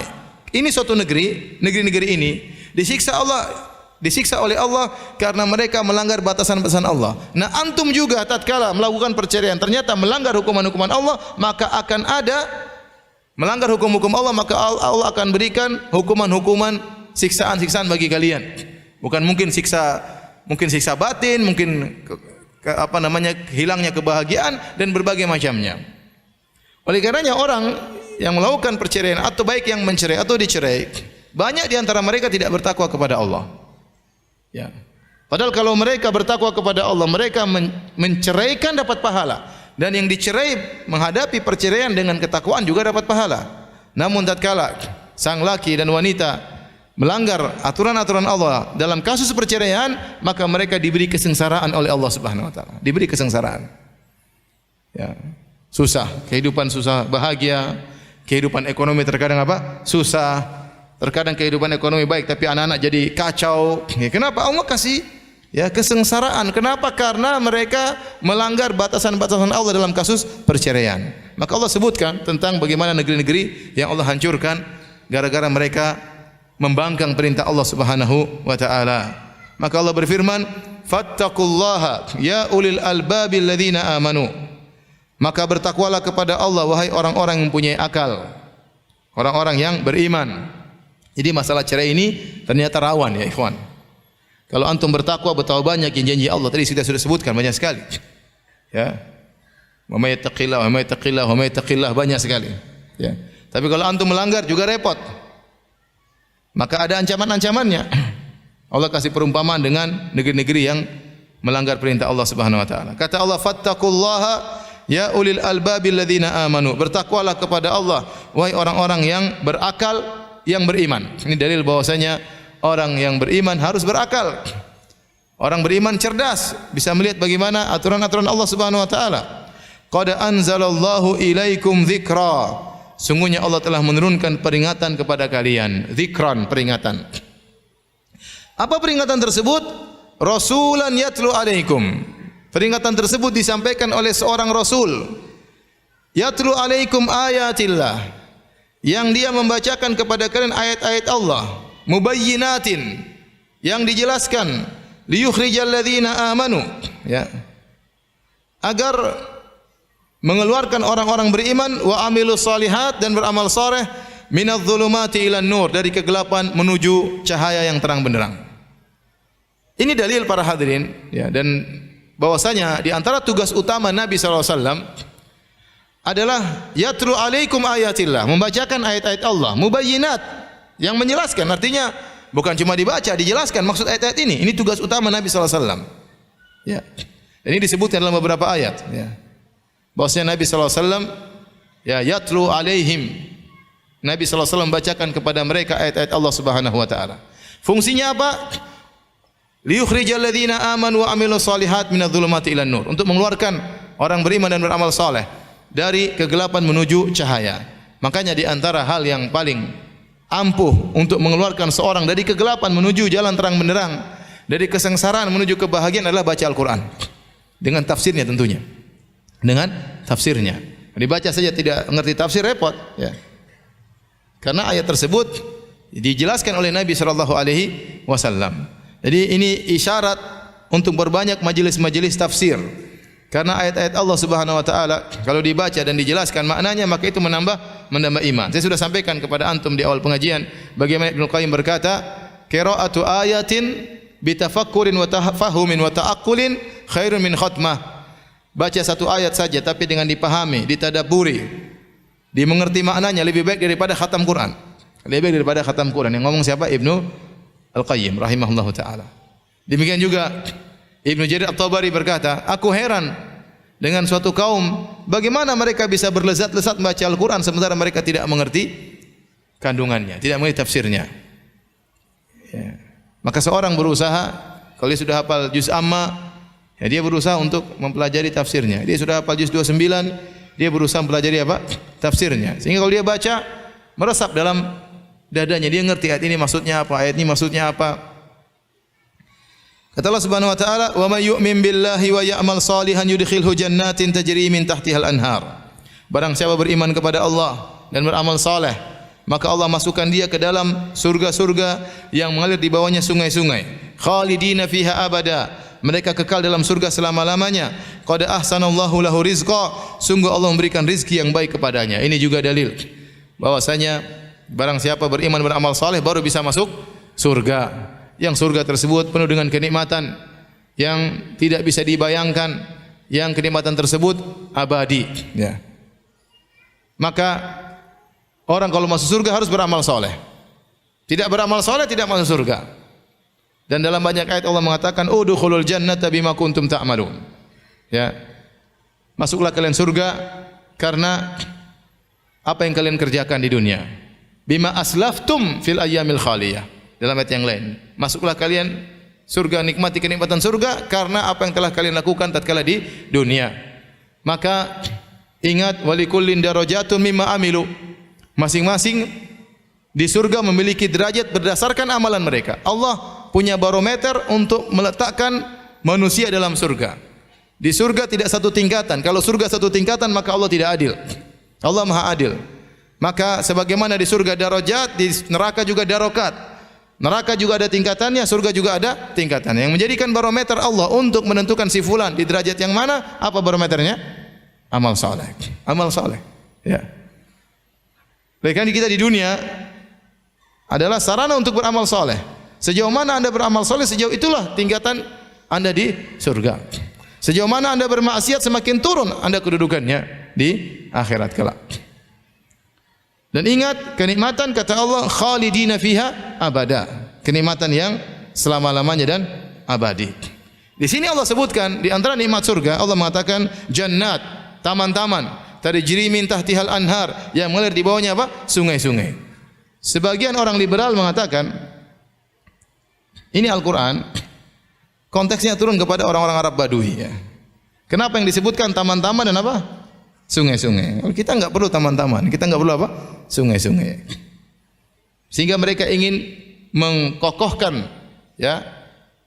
Ini suatu negeri-negeri ini disiksa oleh Allah karena mereka melanggar batasan-batasan Allah. Nah, antum juga tatkala melakukan perceraian ternyata melanggar hukuman-hukuman Allah, maka akan ada melanggar hukum-hukum Allah, maka Allah akan berikan hukuman-hukuman siksaan-siksaan bagi kalian. Bukan mungkin siksa batin, mungkin hilangnya kebahagiaan dan berbagai macamnya. Oleh karenanya orang yang melakukan perceraian atau baik yang mencerai atau dicerai, banyak di antara mereka tidak bertakwa kepada Allah. Ya. Padahal kalau mereka bertakwa kepada Allah, mereka menceraikan dapat pahala, dan yang dicerai menghadapi perceraian dengan ketakwaan juga dapat pahala. Namun tatkala sang laki dan wanita melanggar aturan-aturan Allah dalam kasus perceraian, maka mereka diberi kesengsaraan oleh Allah Subhanahu wa taala. Diberi kesengsaraan. Ya. Susah, kehidupan susah, bahagia, kehidupan ekonomi terkadang apa? Susah. Terkadang kehidupan ekonomi baik tapi anak-anak jadi kacau. Ya, kenapa? Allah kasih ya kesengsaraan. Kenapa? Karena mereka melanggar batasan-batasan Allah dalam kasus perceraian. Maka Allah sebutkan tentang bagaimana negeri-negeri yang Allah hancurkan gara-gara mereka membangkang perintah Allah Subhanahu wa taala. Maka Allah berfirman, "Fattaqullaha ya ulil albabil ladzina amanu." Maka bertakwalah kepada Allah wahai orang-orang yang mempunyai akal. Orang-orang yang beriman. Jadi masalah cerai ini ternyata rawan ya ikhwan. Kalau antum bertakwa betapa banyak yang janji Allah tadi sudah sebutkan banyak sekali. Ya. Wa may yattaqillah wa may yattaqillah wa may yattaqillah banyak sekali. Ya. Tapi kalau antum melanggar juga repot. Maka ada ancaman-ancamannya. Allah kasih perumpamaan dengan negeri-negeri yang melanggar perintah Allah Subhanahu wa taala. Kata Allah, "Fattaqullaha ya ulil albabil ladzina amanu." Bertakwalah kepada Allah wahai orang-orang yang berakal, yang beriman. Ini dalil bahwasanya orang yang beriman harus berakal. Orang beriman cerdas, bisa melihat bagaimana aturan-aturan Allah Subhanahu wa taala. Qad anzalallahu ilaikum dzikra. Sungguhnya Allah telah menurunkan peringatan kepada kalian. Dzikran, peringatan. Apa peringatan tersebut? Rasulan yatlu alaikum. Peringatan tersebut disampaikan oleh seorang rasul. Yatlu alaikum ayatillah. Yang dia membacakan kepada kalian ayat-ayat Allah, mubayyinatin, yang dijelaskan, liyukhrijal ladzina amanu, ya, agar mengeluarkan orang-orang beriman wa amilus solihat, dan beramal saleh, minadz zulumati ilan nur, dari kegelapan menuju cahaya yang terang benderang. Ini dalil para hadirin, ya, dan bahwasanya di antara tugas utama Nabi sallallahu alaihi wasallam adalah yatlu alaikum ayatillah, membacakan ayat-ayat Allah, mubayyinat, yang menjelaskan. Artinya bukan cuma dibaca, dijelaskan maksud ayat-ayat ini. Ini tugas utama Nabi sallallahu alaihi wasallam. Ya. Ini disebutkan dalam beberapa ayat, ya. Bahwasanya Nabi sallallahu alaihi wasallam ya yatlu alaihim. Nabi sallallahu alaihi wasallam membacakan kepada mereka ayat-ayat Allah Subhanahu wa taala. Fungsinya apa? Liyukhrijal ladzina amanu wa amilus solihat minadz zulumati ilan nur. Untuk mengeluarkan orang beriman dan beramal saleh dari kegelapan menuju cahaya. Makanya di antara hal yang paling ampuh untuk mengeluarkan seorang dari kegelapan menuju jalan terang benderang, dari kesengsaraan menuju kebahagiaan adalah baca Al-Quran. Dengan tafsirnya tentunya. Dengan tafsirnya. Dibaca saja tidak mengerti tafsir repot. Ya. Karena ayat tersebut dijelaskan oleh Nabi SAW. Jadi ini isyarat untuk berbanyak majelis-majelis tafsir. Karena ayat-ayat Allah Subhanahu wa taala kalau dibaca dan dijelaskan maknanya, maka itu menambah iman. Saya sudah sampaikan kepada antum di awal pengajian bagaimana Ibnu Qayyim berkata, qira'atu ayatin bitafakkurin wa tafahumin wa ta'aqqulin khairun min khatmah. Baca satu ayat saja tapi dengan dipahami, ditadabburi, dimengerti maknanya lebih baik daripada khatam Quran. Lebih baik daripada khatam Quran. Yang ngomong siapa? Ibnu Al-Qayyim rahimahullahu taala. Demikian juga Ibnu Jarir At-Tabari berkata, aku heran dengan suatu kaum, bagaimana mereka bisa berlezat-lezat membaca Al-Quran sementara mereka tidak mengerti kandungannya, tidak mengerti tafsirnya. Ya. Maka seorang berusaha, kalau dia sudah hafal juz amma, ya dia berusaha untuk mempelajari tafsirnya. Dia sudah hafal juz 29, dia berusaha mempelajari apa? Tafsirnya. Sehingga kalau dia baca, meresap dalam dadanya, dia ngerti ayat ini maksudnya apa, ayat ini maksudnya apa. Kata Allah Subhanahu wa taala, "Wa may yu'min billahi wa ya'mal salihan yudkhilhu jannatin tajri min tahtihal anhar." Barang siapa beriman kepada Allah dan beramal saleh, maka Allah masukkan dia ke dalam surga-surga yang mengalir di bawahnya sungai-sungai. Khalidina fiha abada. Mereka kekal dalam surga selama-lamanya. Qad ahsanallahu lahu rizqa. Sungguh Allah memberikan rizki yang baik kepadanya. Ini juga dalil bahwasanya barang siapa beriman beramal saleh baru bisa masuk surga. Yang surga tersebut penuh dengan kenikmatan yang tidak bisa dibayangkan, yang kenikmatan tersebut abadi, ya. Maka orang kalau masuk surga harus beramal soleh. Tidak beramal soleh tidak masuk surga. Dan dalam banyak ayat Allah mengatakan, udkhulul jannata bima kuntum ta'malun. Ya. Masuklah kalian surga karena apa yang kalian kerjakan di dunia. Bima aslaftum fil ayyamil khaliyah. Dalam ayat yang lain, masuklah kalian surga, nikmati kenikmatan surga karena apa yang telah kalian lakukan tatkala di dunia. Maka ingat, walikullin darajatun mimma amilu. Masing-masing di surga memiliki derajat berdasarkan amalan mereka. Allah punya barometer untuk meletakkan manusia dalam surga. Di surga tidak satu tingkatan. Kalau surga satu tingkatan maka Allah tidak adil. Allah Maha adil. Maka sebagaimana di surga darajat, di neraka juga darokat. Neraka juga ada tingkatannya, surga juga ada tingkatannya. Yang menjadikan barometer Allah untuk menentukan si fulan di derajat yang mana, apa barometernya? Amal saleh. Amal saleh. Ya. Bahkan kita di dunia adalah sarana untuk beramal saleh. Sejauh mana Anda beramal saleh, sejauh itulah tingkatan Anda di surga. Sejauh mana Anda bermaksiat, semakin turun Anda kedudukannya di akhirat kelak. Dan ingat, kenikmatan kata Allah khalidina fiha abada. Kenikmatan yang selama-lamanya dan abadi. Di sini Allah sebutkan di antara nikmat surga, Allah mengatakan jannat, taman-taman, tajri min tahtihal anhar, yang mengalir di bawahnya apa? Sungai-sungai. Sebagian orang liberal mengatakan ini Al-Qur'an konteksnya turun kepada orang-orang Arab Badui ya. Kenapa yang disebutkan taman-taman dan apa? Sungai-sungai. Kita enggak perlu taman-taman, kita enggak perlu apa? Sungai-sungai. Sehingga mereka ingin mengkokohkan ya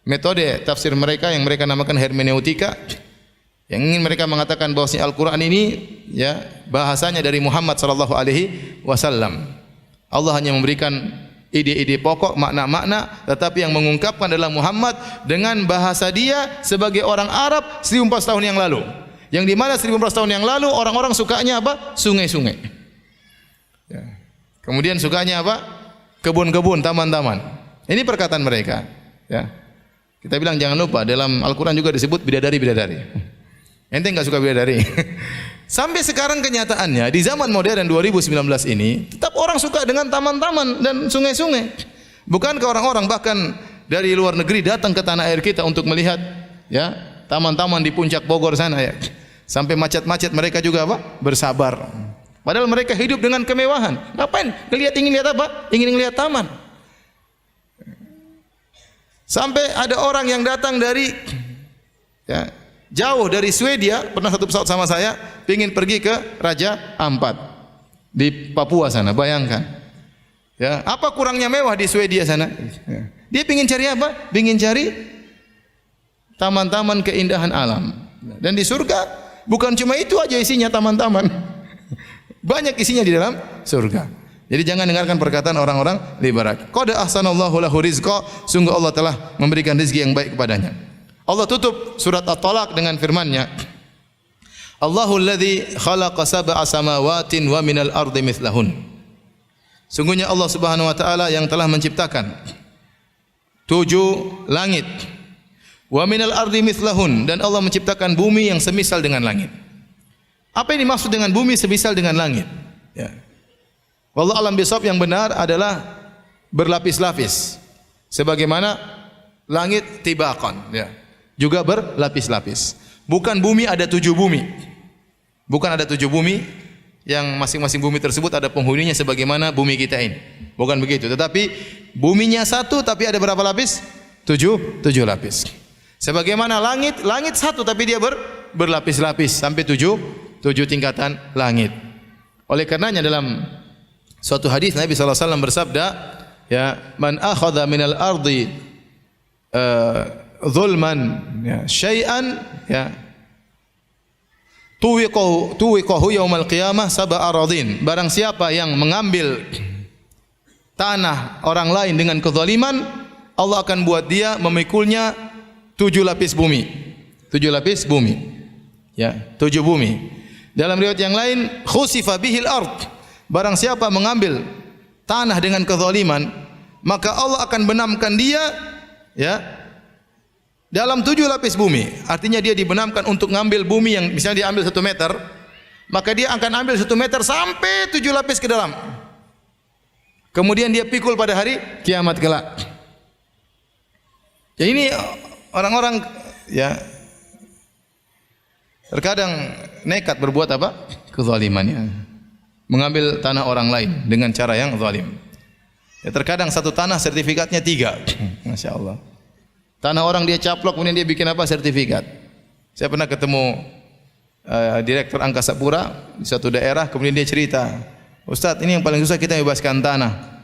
metode tafsir mereka yang mereka namakan hermeneutika, yang ingin mereka mengatakan bahwa Al-Qur'an ini ya bahasanya dari Muhammad sallallahu alaihi wasallam. Allah hanya memberikan ide-ide pokok, makna-makna, tetapi yang mengungkapkan adalah Muhammad dengan bahasa dia sebagai orang Arab 1400 tahun yang lalu. Yang di mana 1400 tahun yang lalu orang-orang sukanya apa? Sungai-sungai. Ya. Kemudian sukanya apa? Kebun-kebun, taman-taman. Ini perkataan mereka. Ya. Kita bilang jangan lupa dalam Al-Quran juga disebut bidadari-bidadari. Ente enggak suka bidadari? Sampai sekarang kenyataannya di zaman modern 2019 ini tetap orang suka dengan taman-taman dan sungai-sungai. Bukankah orang-orang bahkan dari luar negeri datang ke tanah air kita untuk melihat ya taman-taman di puncak Bogor sana ya. Sampai macet-macet mereka juga apa? Bersabar. Padahal mereka hidup dengan kemewahan. Ngapain? Ingin lihat apa? Ingin lihat taman. Sampai ada orang yang datang dari ya, jauh dari Swedia, pernah satu pesawat sama saya, ingin pergi ke Raja Ampat di Papua sana. Bayangkan. Ya, apa kurangnya mewah di Swedia sana? Ya. Dia ingin cari apa? Ingin cari taman-taman keindahan alam. Dan di surga bukan cuma itu aja isinya taman-taman. Banyak isinya di dalam surga. Jadi jangan dengarkan perkataan orang-orang liberal. Qad ahsanallahu lahu rizqa, sungguh Allah telah memberikan rezeki yang baik kepadanya. Allah tutup surat At-Talaq dengan firman-Nya, Allahul ladzi khalaqa sab'a samawatin wa minal ardi mithlahun. Sungguhnya Allah Subhanahu wa taala yang telah menciptakan 7 langit. Wa minal ardi mithlahun, dan Allah menciptakan bumi yang semisal dengan langit. Apa yang dimaksud dengan bumi semisal dengan langit? Ya. Wallahu alam bisawab, yang benar adalah berlapis-lapis. Sebagaimana langit tibaqan, ya. Juga berlapis-lapis. Bukan bumi ada 7 bumi. Bukan ada 7 bumi yang masing-masing bumi tersebut ada penghuninya sebagaimana bumi kita ini. Bukan begitu, tetapi buminya satu tapi ada berapa lapis? 7 lapis. Sebagaimana langit, langit satu tapi dia berlapis-lapis sampai 7 tingkatan langit. Oleh karenanya dalam suatu hadis Nabi sallallahu alaihi wasallam bersabda, ya, man akhadha minal ardi zulman ya syai'an ya tuwiqahu yaumal qiyamah sab'a aradin. Barang siapa yang mengambil tanah orang lain dengan kezaliman, Allah akan buat dia memikulnya 7 lapis bumi. 7 lapis bumi. Ya, 7 bumi. Dalam riwayat yang lain, khusifa bihil ard. Barang siapa mengambil tanah dengan kezaliman, maka Allah akan benamkan dia ya dalam 7 lapis bumi. Artinya dia dibenamkan untuk mengambil bumi yang misalnya dia ambil 1 meter, maka dia akan ambil 1 meter sampai 7 lapis ke dalam. Kemudian dia pikul pada hari kiamat kelak. Ya, ini orang-orang ya terkadang nekat berbuat apa? Kezalimannya. Mengambil tanah orang lain dengan cara yang zalim. Ya, terkadang satu tanah sertifikatnya 3. Masya Allah. Tanah orang dia caplok, kemudian dia bikin apa? Sertifikat. Saya pernah ketemu direktur Angkasa Pura di suatu daerah, kemudian dia cerita, Ustadz, ini yang paling susah kita bebaskan tanah.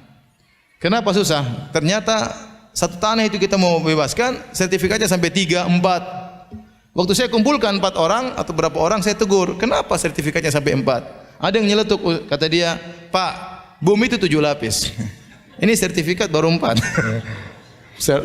Kenapa susah? Ternyata satu tanah itu kita mau bebaskan, sertifikatnya sampai 3, 4. Waktu saya kumpulkan 4 orang atau berapa orang, saya tegur, kenapa sertifikatnya sampai 4? Ada yang nyeletuk, kata dia, Pak, bumi itu 7 lapis. Ini sertifikat baru 4.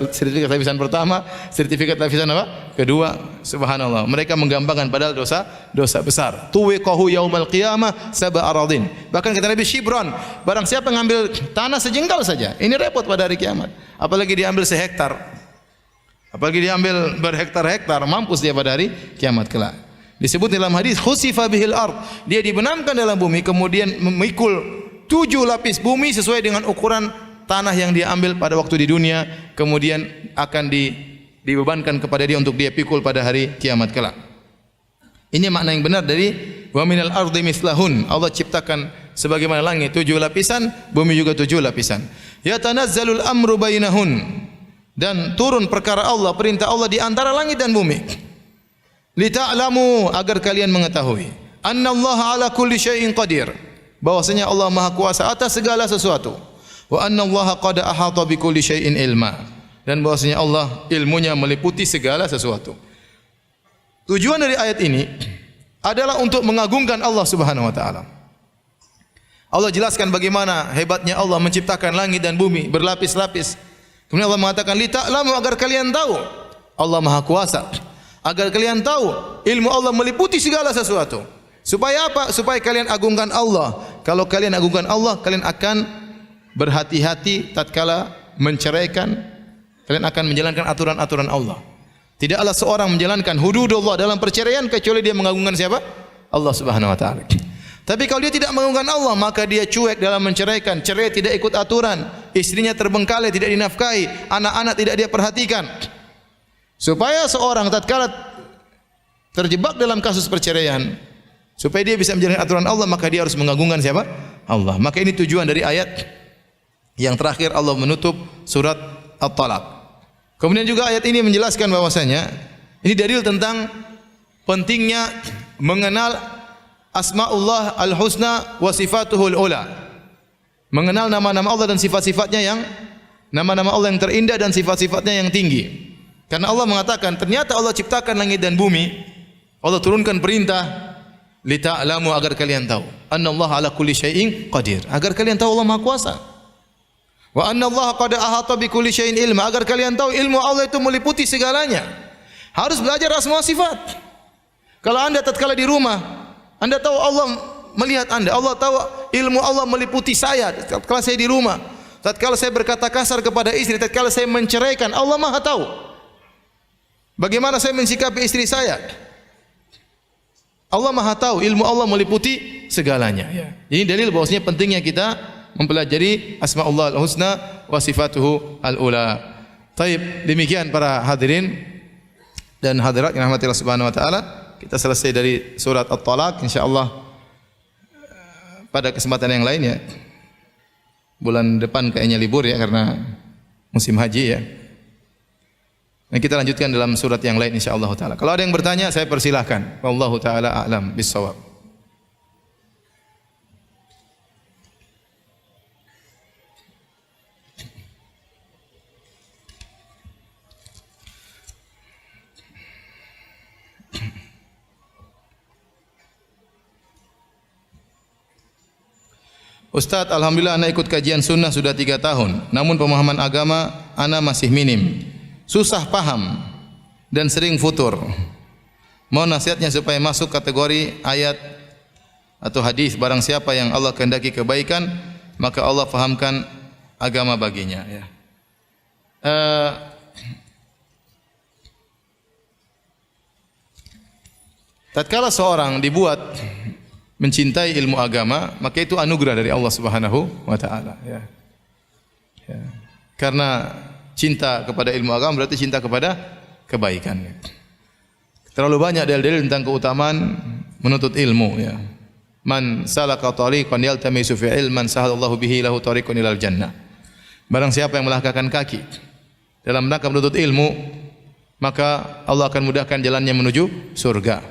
Sertifikat lapisan pertama, sertifikat lapisan apa? Kedua. Subhanallah. Mereka menggampangkan padahal dosa besar. Tuwiqahu yaumal qiyamah sab'a aradin. Bahkan kata Nabi Shibron, barang siapa mengambil tanah sejengkal saja, ini repot pada hari kiamat. Apalagi diambil sehektar. Apalagi diambil berhektar-hektar, mampus dia pada hari kiamat kelak. Disebut dalam hadis khusifa bihil ard. Dia dibenamkan dalam bumi kemudian memikul 7 lapis bumi sesuai dengan ukuran tanah yang dia ambil pada waktu di dunia, kemudian akan dibebankan kepada dia untuk dia pikul pada hari kiamat kelak. Ini makna yang benar dari wa minal ardi mislahun. Allah ciptakan sebagaimana langit 7 lapisan, bumi juga 7 lapisan. Yatanazzalul amru bainahun. Dan turun perkara Allah, perintah Allah di antara langit dan bumi. Lita'lamu, agar kalian mengetahui, annallaha ala kulli syai'in qadir. Bahwasanya Allah Maha Kuasa atas segala sesuatu. Wa annallaha qad ahata bikulli syai'in ilma, dan bahwasanya Allah ilmunya meliputi segala sesuatu. Tujuan dari ayat ini adalah untuk mengagungkan Allah Subhanahu wa taala. Allah jelaskan bagaimana hebatnya Allah menciptakan langit dan bumi berlapis-lapis. Kemudian Allah mengatakan lita'lamu, agar kalian tahu Allah Maha Kuasa, agar kalian tahu ilmu Allah meliputi segala sesuatu. Supaya apa? Supaya kalian agungkan Allah. Kalau kalian agungkan Allah, kalian akan berhati-hati tatkala menceraikan, kalian akan menjalankan aturan-aturan Allah. Tidaklah seorang menjalankan hududullah dalam perceraian kecuali dia mengagungkan siapa? Allah Subhanahu wa taala. Tapi kalau dia tidak mengagungkan Allah, maka dia cuek dalam menceraikan. Cerai tidak ikut aturan, istrinya terbengkalai, tidak dinafkahi, anak-anak tidak dia perhatikan. Supaya seorang tatkala terjebak dalam kasus perceraian, supaya dia bisa menjalankan aturan Allah, maka dia harus mengagungkan siapa? Allah. Maka ini tujuan dari ayat yang terakhir Allah menutup surat At-Talaq. Kemudian juga ayat ini menjelaskan bahwasanya ini dalil tentang pentingnya mengenal asmaullah al-husna wa sifatuhul ula. Mengenal nama-nama Allah dan sifat-sifatnya yang nama-nama Allah yang terindah dan sifat-sifatnya yang tinggi. Karena Allah mengatakan ternyata Allah ciptakan langit dan bumi. Allah turunkan perintah lita'lamu, agar kalian tahu annallaha ala kulli syai'in qadir, agar kalian tahu Allah Maha Kuasa. Wa annallaha qad ahata bikulli syai'in ilma, agar kalian tahu ilmu Allah itu meliputi segalanya. Harus belajar asma sifat. Kalau Anda tatkala di rumah, Anda tahu Allah melihat Anda, Allah tahu ilmu Allah meliputi saya tatkala saya di rumah. Tatkala saya berkata kasar kepada istri, tatkala saya menceraikan, Allah Maha tahu. Bagaimana saya mensikapi istri saya? Allah Maha tahu, ilmu Allah meliputi segalanya. Ini dalil bahwasanya pentingnya kita mempelajari asmaullah al-husna wa sifatuhu al-ula. Taib, demikian para hadirin dan hadirat yang rahmati Allah Subhanahu wa taala, kita selesai dari surat At-Talaq. Insyaallah pada kesempatan yang lain ya. Bulan depan kayaknya libur ya karena musim haji ya. Nah, kita lanjutkan dalam surat yang lain insyaallah taala. Kalau ada yang bertanya saya persilahkan. Wallahu taala a'lam bis-shawab. Ustaz, alhamdulillah anak ikut kajian sunnah sudah 3 tahun. Namun pemahaman agama anak masih minim. Susah paham dan sering futur. Mohon nasihatnya supaya masuk kategori ayat atau hadis, barang siapa yang Allah kehendaki kebaikan, maka Allah fahamkan agama baginya ya. Tatkala seorang dibuat mencintai ilmu agama, maka itu anugerah dari Allah Subhanahu wa taala ya. Ya. Karena cinta kepada ilmu agama berarti cinta kepada kebaikan. Terlalu banyak dalil-dalil tentang keutamaan menuntut ilmu ya. Man salaka tariqan yaltamisu fi ilman sahalallahu bihi lahu tariqun ilal jannah. Barang siapa yang melangkahkan kaki dalam rangka menuntut ilmu, maka Allah akan mudahkan jalannya menuju surga.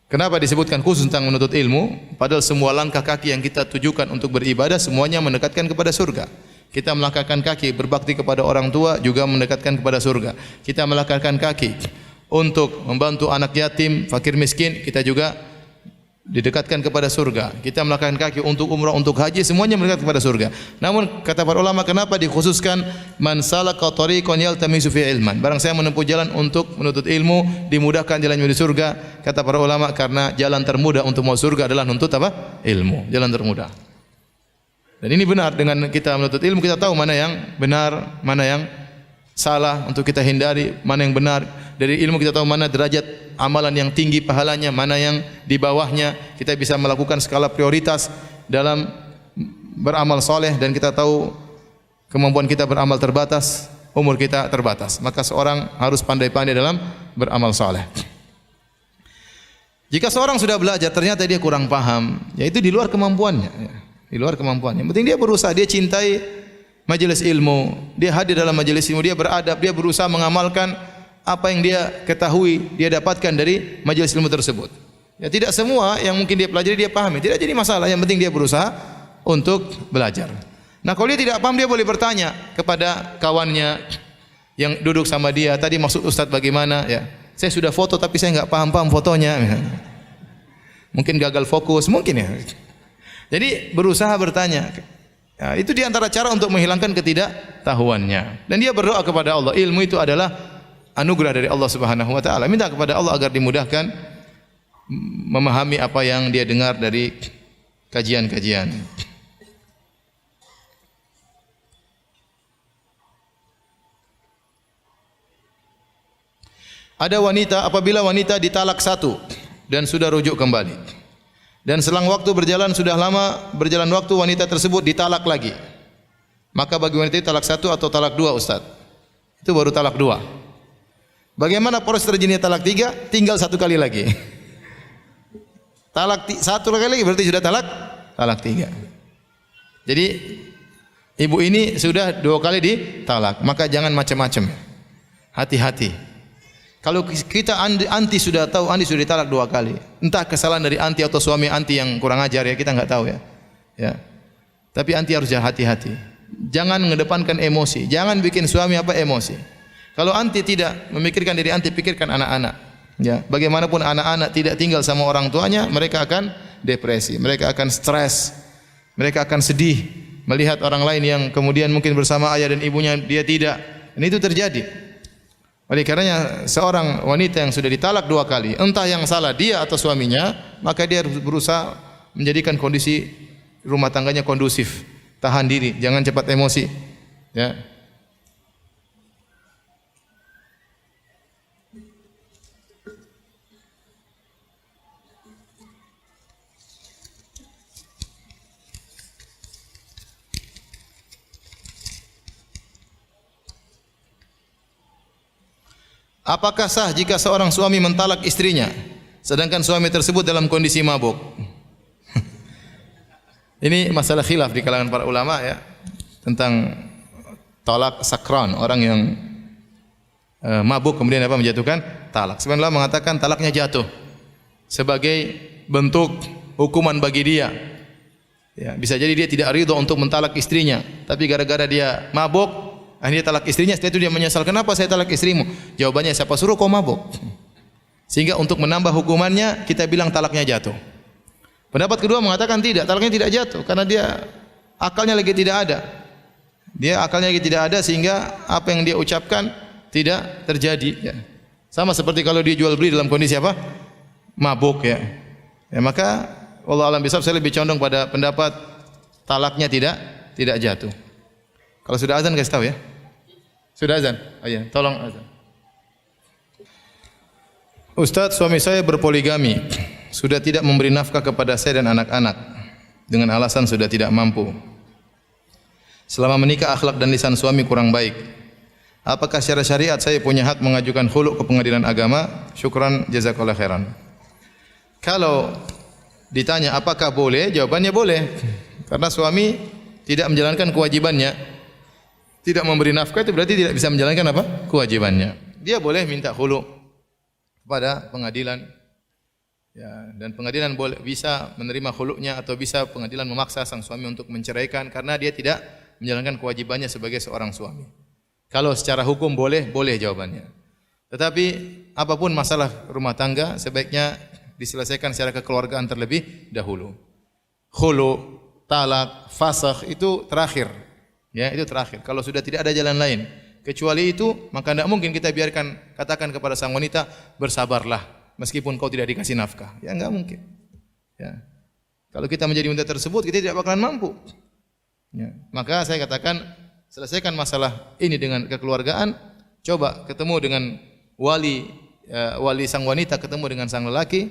Kenapa disebutkan khusus tentang menuntut ilmu? Padahal semua langkah kaki yang kita tujukan untuk beribadah semuanya mendekatkan kepada surga. Kita melangkahkan kaki berbakti kepada orang tua juga mendekatkan kepada surga. Kita melangkahkan kaki untuk membantu anak yatim, fakir miskin, kita juga didekatkan kepada surga. Kita melangkahkan kaki untuk umrah, untuk haji, semuanya mendekatkan kepada surga. Namun kata para ulama, kenapa dikhususkan man salaka tariqan yaltamisu fi ilman? Barang saya menempuh jalan untuk menuntut ilmu, dimudahkan jalan menuju surga. Kata para ulama, karena jalan termudah untuk mau surga adalah menuntut apa? Ilmu. Jalan termudah. Dan ini benar, dengan kita menuntut ilmu kita tahu mana yang benar, mana yang salah untuk kita hindari, mana yang benar. Dari ilmu kita tahu mana derajat amalan yang tinggi pahalanya, mana yang di bawahnya. Kita bisa melakukan skala prioritas dalam beramal soleh, dan kita tahu kemampuan kita beramal terbatas, umur kita terbatas. Maka seorang harus pandai-pandai dalam beramal soleh. Jika seorang sudah belajar ternyata dia kurang paham, ya itu di luar kemampuannya, di luar kemampuannya. Yang penting dia berusaha, dia cintai majelis ilmu, dia hadir dalam majelis ilmu, dia beradab, dia berusaha mengamalkan apa yang dia ketahui, dia dapatkan dari majelis ilmu tersebut. Ya, tidak semua yang mungkin dia pelajari dia pahami, tidak jadi masalah. Yang penting dia berusaha untuk belajar. Nah, kalau dia tidak paham, dia boleh bertanya kepada kawannya yang duduk sama dia, tadi maksud Ustadz bagaimana? Ya, saya sudah foto tapi saya enggak paham-paham fotonya. Mungkin gagal fokus, mungkin ya. Jadi berusaha bertanya. Ya, itu diantara cara untuk menghilangkan ketidaktahuannya. Dan dia berdoa kepada Allah. Ilmu itu adalah anugerah dari Allah Subhanahu wa taala. Minta kepada Allah agar dimudahkan memahami apa yang dia dengar dari kajian-kajian. Ada wanita, apabila wanita ditalak satu dan sudah rujuk kembali, dan selang waktu berjalan, sudah lama berjalan waktu, wanita tersebut ditalak lagi, maka bagi wanita itu talak satu atau talak dua, Ustaz? Itu baru talak dua. Bagaimana proses terjadinya talak tiga? Tinggal satu kali lagi. Satu kali lagi berarti sudah talak tiga. Jadi ibu ini sudah dua kali ditalak, maka jangan macam-macam. Hati-hati. Kalau kita anti sudah tahu anti sudah ditalak dua kali, entah kesalahan dari anti atau suami anti yang kurang ajar, ya kita enggak tahu ya. Ya. Tapi anti harus hati-hati. Jangan mengedepankan emosi, jangan bikin suami emosi. Kalau anti tidak memikirkan diri anti, pikirkan anak-anak. Ya, bagaimanapun anak-anak tidak tinggal sama orang tuanya, mereka akan depresi, mereka akan stres, mereka akan sedih melihat orang lain yang kemudian mungkin bersama ayah dan ibunya, dia tidak. Dan itu terjadi. Oleh karenanya seorang wanita yang sudah ditalak dua kali, entah yang salah dia atau suaminya, maka dia harus berusaha menjadikan kondisi rumah tangganya kondusif, tahan diri, jangan cepat emosi. Ya. Apakah sah jika seorang suami mentalak istrinya sedangkan suami tersebut dalam kondisi mabuk? Ini masalah khilaf di kalangan para ulama ya, tentang talak sakran, orang yang mabuk kemudian menjatuhkan talak. Sebenarnya mengatakan talaknya jatuh sebagai bentuk hukuman bagi dia. Ya, bisa jadi dia tidak ridho untuk mentalak istrinya, tapi gara-gara dia mabuk akhirnya talak istrinya, setelah itu dia menyesal, kenapa saya talak istrimu? Jawabannya, siapa suruh kau mabuk? Sehingga untuk menambah hukumannya kita bilang talaknya jatuh. Pendapat kedua mengatakan tidak, talaknya tidak jatuh karena dia akalnya lagi tidak ada. Dia akalnya lagi tidak ada sehingga apa yang dia ucapkan tidak terjadi ya. Sama seperti kalau dia jual beli dalam kondisi apa? Mabuk ya. Ya maka wallahu a'lam bishawab, saya lebih condong pada pendapat talaknya tidak jatuh. Kalau sudah azan kasih tahu ya. Sudah azan? Oh iya, tolong azan. Ustaz, suami saya berpoligami. Sudah tidak memberi nafkah kepada saya dan anak-anak dengan alasan sudah tidak mampu. Selama menikah akhlak dan lisan suami kurang baik. Apakah secara syariat saya punya hak mengajukan khulu' ke pengadilan agama? Syukran jazakallahu khairan. Kalau ditanya apakah boleh? Jawabannya boleh. Karena suami tidak menjalankan kewajibannya, tidak memberi nafkah, itu berarti tidak bisa menjalankan apa? Kewajibannya. Dia boleh minta khulu kepada pengadilan, ya, dan pengadilan boleh bisa menerima khulunya atau bisa pengadilan memaksa sang suami untuk menceraikan karena dia tidak menjalankan kewajibannya sebagai seorang suami. Kalau secara hukum boleh, boleh jawabannya. Tetapi apapun masalah rumah tangga sebaiknya diselesaikan secara kekeluargaan terlebih dahulu. Khulu, talak, fasakh itu terakhir. Ya, itu terakhir. Kalau sudah tidak ada jalan lain kecuali itu, maka tidak mungkin kita biarkan katakan kepada sang wanita, bersabarlah meskipun kau tidak dikasih nafkah. Ya enggak mungkin. Ya. Kalau kita menjadi wanita tersebut, kita tidak bakalan mampu. Ya. Maka saya katakan selesaikan masalah ini dengan kekeluargaan. Coba ketemu dengan wali sang wanita, ketemu dengan sang lelaki,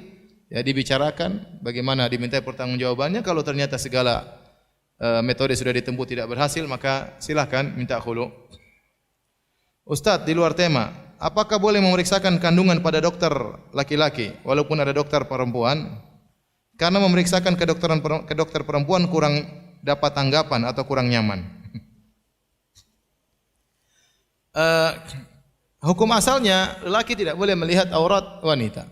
ya, dibicarakan bagaimana diminta pertanggungjawabannya. Kalau ternyata segala metode sudah ditempuh tidak berhasil, maka silakan minta khulu. Ustadz, di luar tema, apakah boleh memeriksakan kandungan pada dokter laki-laki walaupun ada dokter perempuan? Karena memeriksakan ke dokter perempuan kurang dapat tanggapan atau kurang nyaman. Hukum asalnya lelaki tidak boleh melihat aurat wanita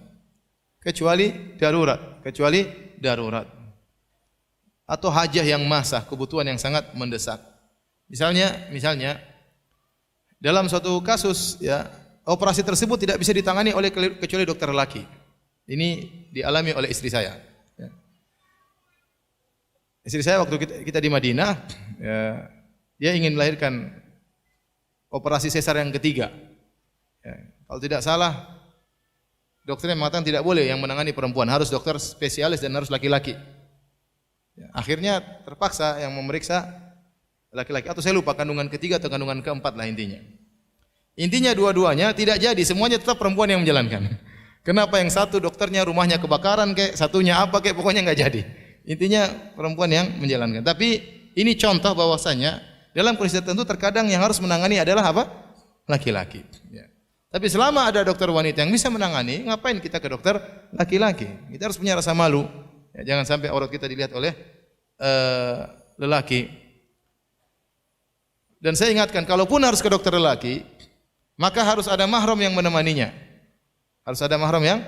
kecuali darurat atau hajah yang masah, kebutuhan yang sangat mendesak. Misalnya dalam suatu kasus, ya, operasi tersebut tidak bisa ditangani oleh kecuali dokter lelaki. Ini dialami oleh istri saya. Ya. Istri saya waktu kita di Madinah, ya, dia ingin melahirkan operasi sesar yang ketiga. Ya, kalau tidak salah, dokternya mengatakan tidak boleh yang menangani perempuan, harus dokter spesialis dan harus laki-laki. Ya, akhirnya terpaksa yang memeriksa laki-laki, atau saya lupa kandungan ketiga atau kandungan keempat lah intinya. Intinya dua-duanya tidak jadi, semuanya tetap perempuan yang menjalankan. Kenapa yang satu dokternya rumahnya kebakaran kayak, satunya apa kayak, pokoknya nggak jadi. Intinya perempuan yang menjalankan. Tapi ini contoh bahwasanya dalam kondisi tertentu terkadang yang harus menangani adalah apa? Laki-laki. Ya. Tapi selama ada dokter wanita yang bisa menangani, ngapain kita ke dokter laki-laki? Kita harus punya rasa malu. Ya, jangan sampai aurat kita dilihat oleh lelaki. Dan saya ingatkan, kalaupun harus ke dokter lelaki, maka harus ada mahram yang menemaninya. Harus ada mahram yang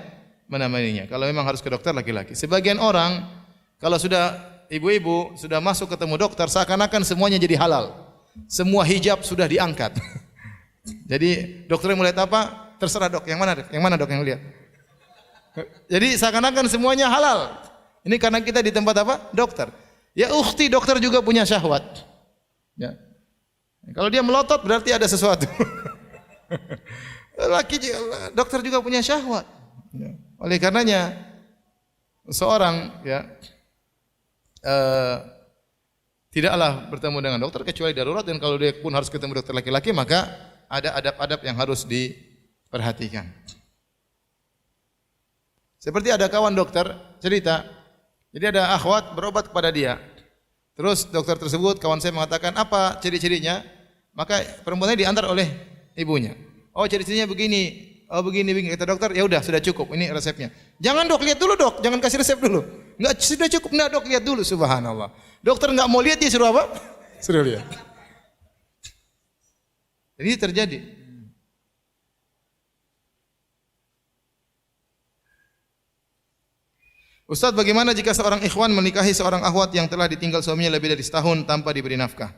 menemaninya. Kalau memang harus ke dokter laki-laki. Sebagian orang, kalau sudah ibu-ibu sudah masuk ketemu dokter, seakan-akan semuanya jadi halal. Semua hijab sudah diangkat. Jadi dokternya melihat apa? Terserah dok. Yang mana dok? Yang mana dok yang lihat? Jadi seakan-akan semuanya halal. Ini karena kita di tempat apa? Dokter. Ya ukhti, dokter juga punya syahwat. Ya. Kalau dia melotot berarti ada sesuatu. Dokter juga punya syahwat. Ya. Oleh karenanya seorang, ya, tidaklah bertemu dengan dokter kecuali darurat, dan kalau dia pun harus ketemu dokter laki-laki maka ada adab-adab yang harus diperhatikan. Seperti ada kawan dokter cerita, jadi ada akhwat berobat kepada dia. Terus dokter tersebut, kawan saya mengatakan, apa ciri-cirinya? Maka perempuannya diantar oleh ibunya. Oh, ciri-cirinya begini. Oh, begini. Kata dokter, ya udah sudah cukup. Ini resepnya. Jangan dok, lihat dulu dok. Jangan kasih resep dulu. Enggak, sudah cukup. Enggak dok, lihat dulu. Subhanallah. Dokter enggak mau lihat, dia suruh apa? Suruh lihat. Jadi terjadi. Ustaz, bagaimana jika seorang ikhwan menikahi seorang akhwat yang telah ditinggal suaminya lebih dari setahun tanpa diberi nafkah?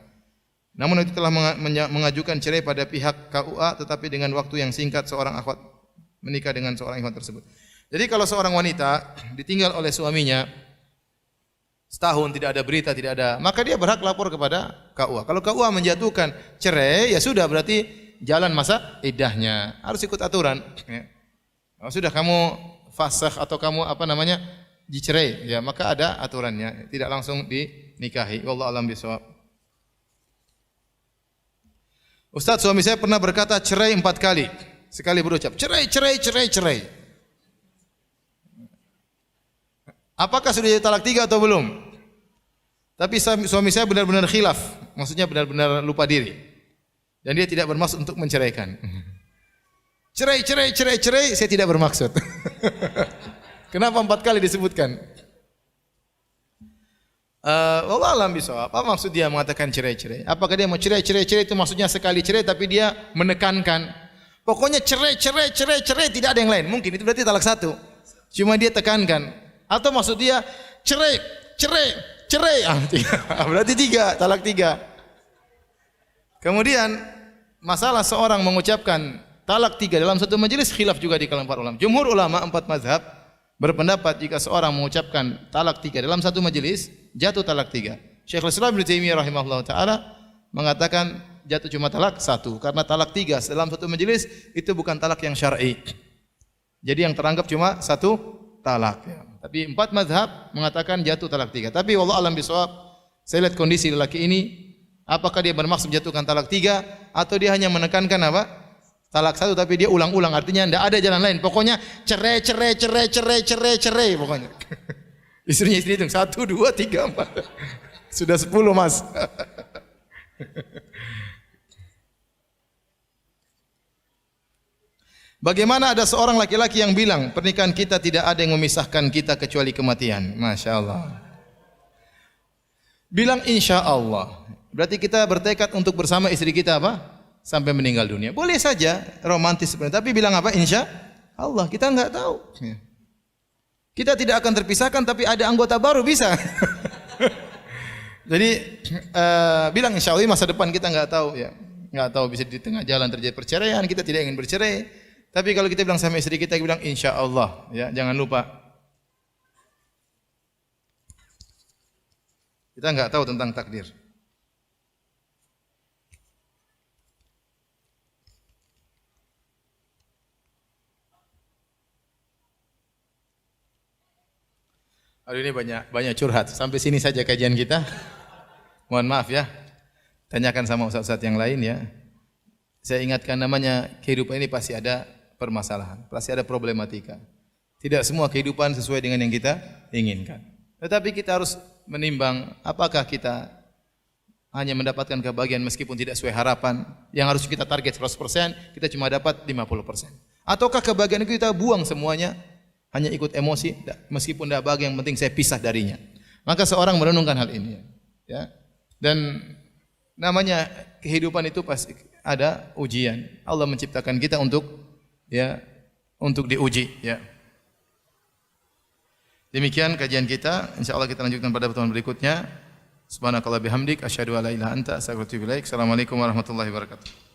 Namun itu telah mengajukan cerai pada pihak KUA, tetapi dengan waktu yang singkat seorang akhwat menikah dengan seorang ikhwan tersebut. Jadi kalau seorang wanita ditinggal oleh suaminya setahun, tidak ada berita, tidak ada, maka dia berhak lapor kepada KUA. Kalau KUA menjatuhkan cerai, ya sudah, berarti jalan masa iddahnya. Harus ikut aturan. Ya. Kalau sudah kamu fasakh atau kamu dicerai, ya maka ada aturannya. Tidak langsung dinikahi. Wallahu a'lam bishawab. Ustaz, suami saya pernah berkata cerai 4 kali. Sekali berucap cerai. Apakah sudah jadi talak 3 atau belum? Tapi suami saya benar-benar khilaf. Maksudnya benar-benar lupa diri. Dan dia tidak bermaksud untuk menceraikan. Cerai, saya tidak bermaksud. Kenapa 4 kali disebutkan? Allah alam bisawab. Apa maksud dia mengatakan cerai-cerai? Apakah dia mau cerai-cerai itu maksudnya sekali cerai tapi dia menekankan? Pokoknya cerai, tidak ada yang lain. Mungkin itu berarti talak satu. Cuma dia tekankan. Atau maksud dia cerai. Berarti tiga, talak tiga. Kemudian masalah seorang mengucapkan talak tiga dalam satu majelis khilaf juga di kalangan para ulama. Jumhur ulama 4 mazhab berpendapat jika seorang mengucapkan talak tiga dalam satu majelis jatuh talak tiga. Syekhul Islam Ibnu Taimiyah rahimahullah taala mengatakan jatuh cuma talak satu karena talak tiga dalam satu majelis itu bukan talak yang syar'i. Jadi yang teranggap cuma satu talak. Tapi 4 mazhab mengatakan jatuh talak tiga. Tapi wallahu alam bisawab, saya lihat kondisi lelaki ini, apakah dia bermaksud jatuhkan talak tiga atau dia hanya menekankan apa? Talak satu tapi dia ulang-ulang, artinya tidak ada jalan lain. Pokoknya cerai pokoknya. Istrinya istri hitung 1, 2, 3, 4. Sudah 10 mas. Bagaimana ada seorang laki-laki yang bilang pernikahan kita tidak ada yang memisahkan kita kecuali kematian. Masya Allah. Bilang insya Allah. Berarti kita bertekad untuk bersama istri kita apa? Sampai meninggal dunia. Boleh saja romantis sebenarnya, tapi bilang apa? Insya Allah. Kita enggak tahu. Kita tidak akan terpisahkan, tapi ada anggota baru bisa. Jadi bilang insya Allah, masa depan kita enggak tahu ya. Enggak tahu, bisa di tengah jalan terjadi perceraian, kita tidak ingin bercerai. Tapi kalau kita bilang sama istri kita bilang insya Allah, ya jangan lupa. Kita enggak tahu tentang takdir. Hari ini banyak curhat. Sampai sini saja kajian kita. Mohon maaf ya. Tanyakan sama ustaz-ustaz yang lain ya. Saya ingatkan namanya kehidupan ini pasti ada permasalahan, pasti ada problematika. Tidak semua kehidupan sesuai dengan yang kita inginkan. Tetapi kita harus menimbang apakah kita hanya mendapatkan kebahagiaan meskipun tidak sesuai harapan, yang harus kita target 100%, kita cuma dapat 50%. Ataukah kebahagiaan itu kita buang semuanya, hanya ikut emosi, meskipun tidak bahagia, yang penting saya pisah darinya. Maka seorang merenungkan hal ini. Ya. Dan namanya kehidupan itu pasti ada ujian. Allah menciptakan kita untuk diuji. Ya. Demikian kajian kita. InsyaAllah kita lanjutkan pada pertemuan berikutnya. Subhanakallah bihamdik. Asyhadu an la ilaha anta astaghfiruka wa atubu ilaik. Assalamualaikum warahmatullahi wabarakatuh.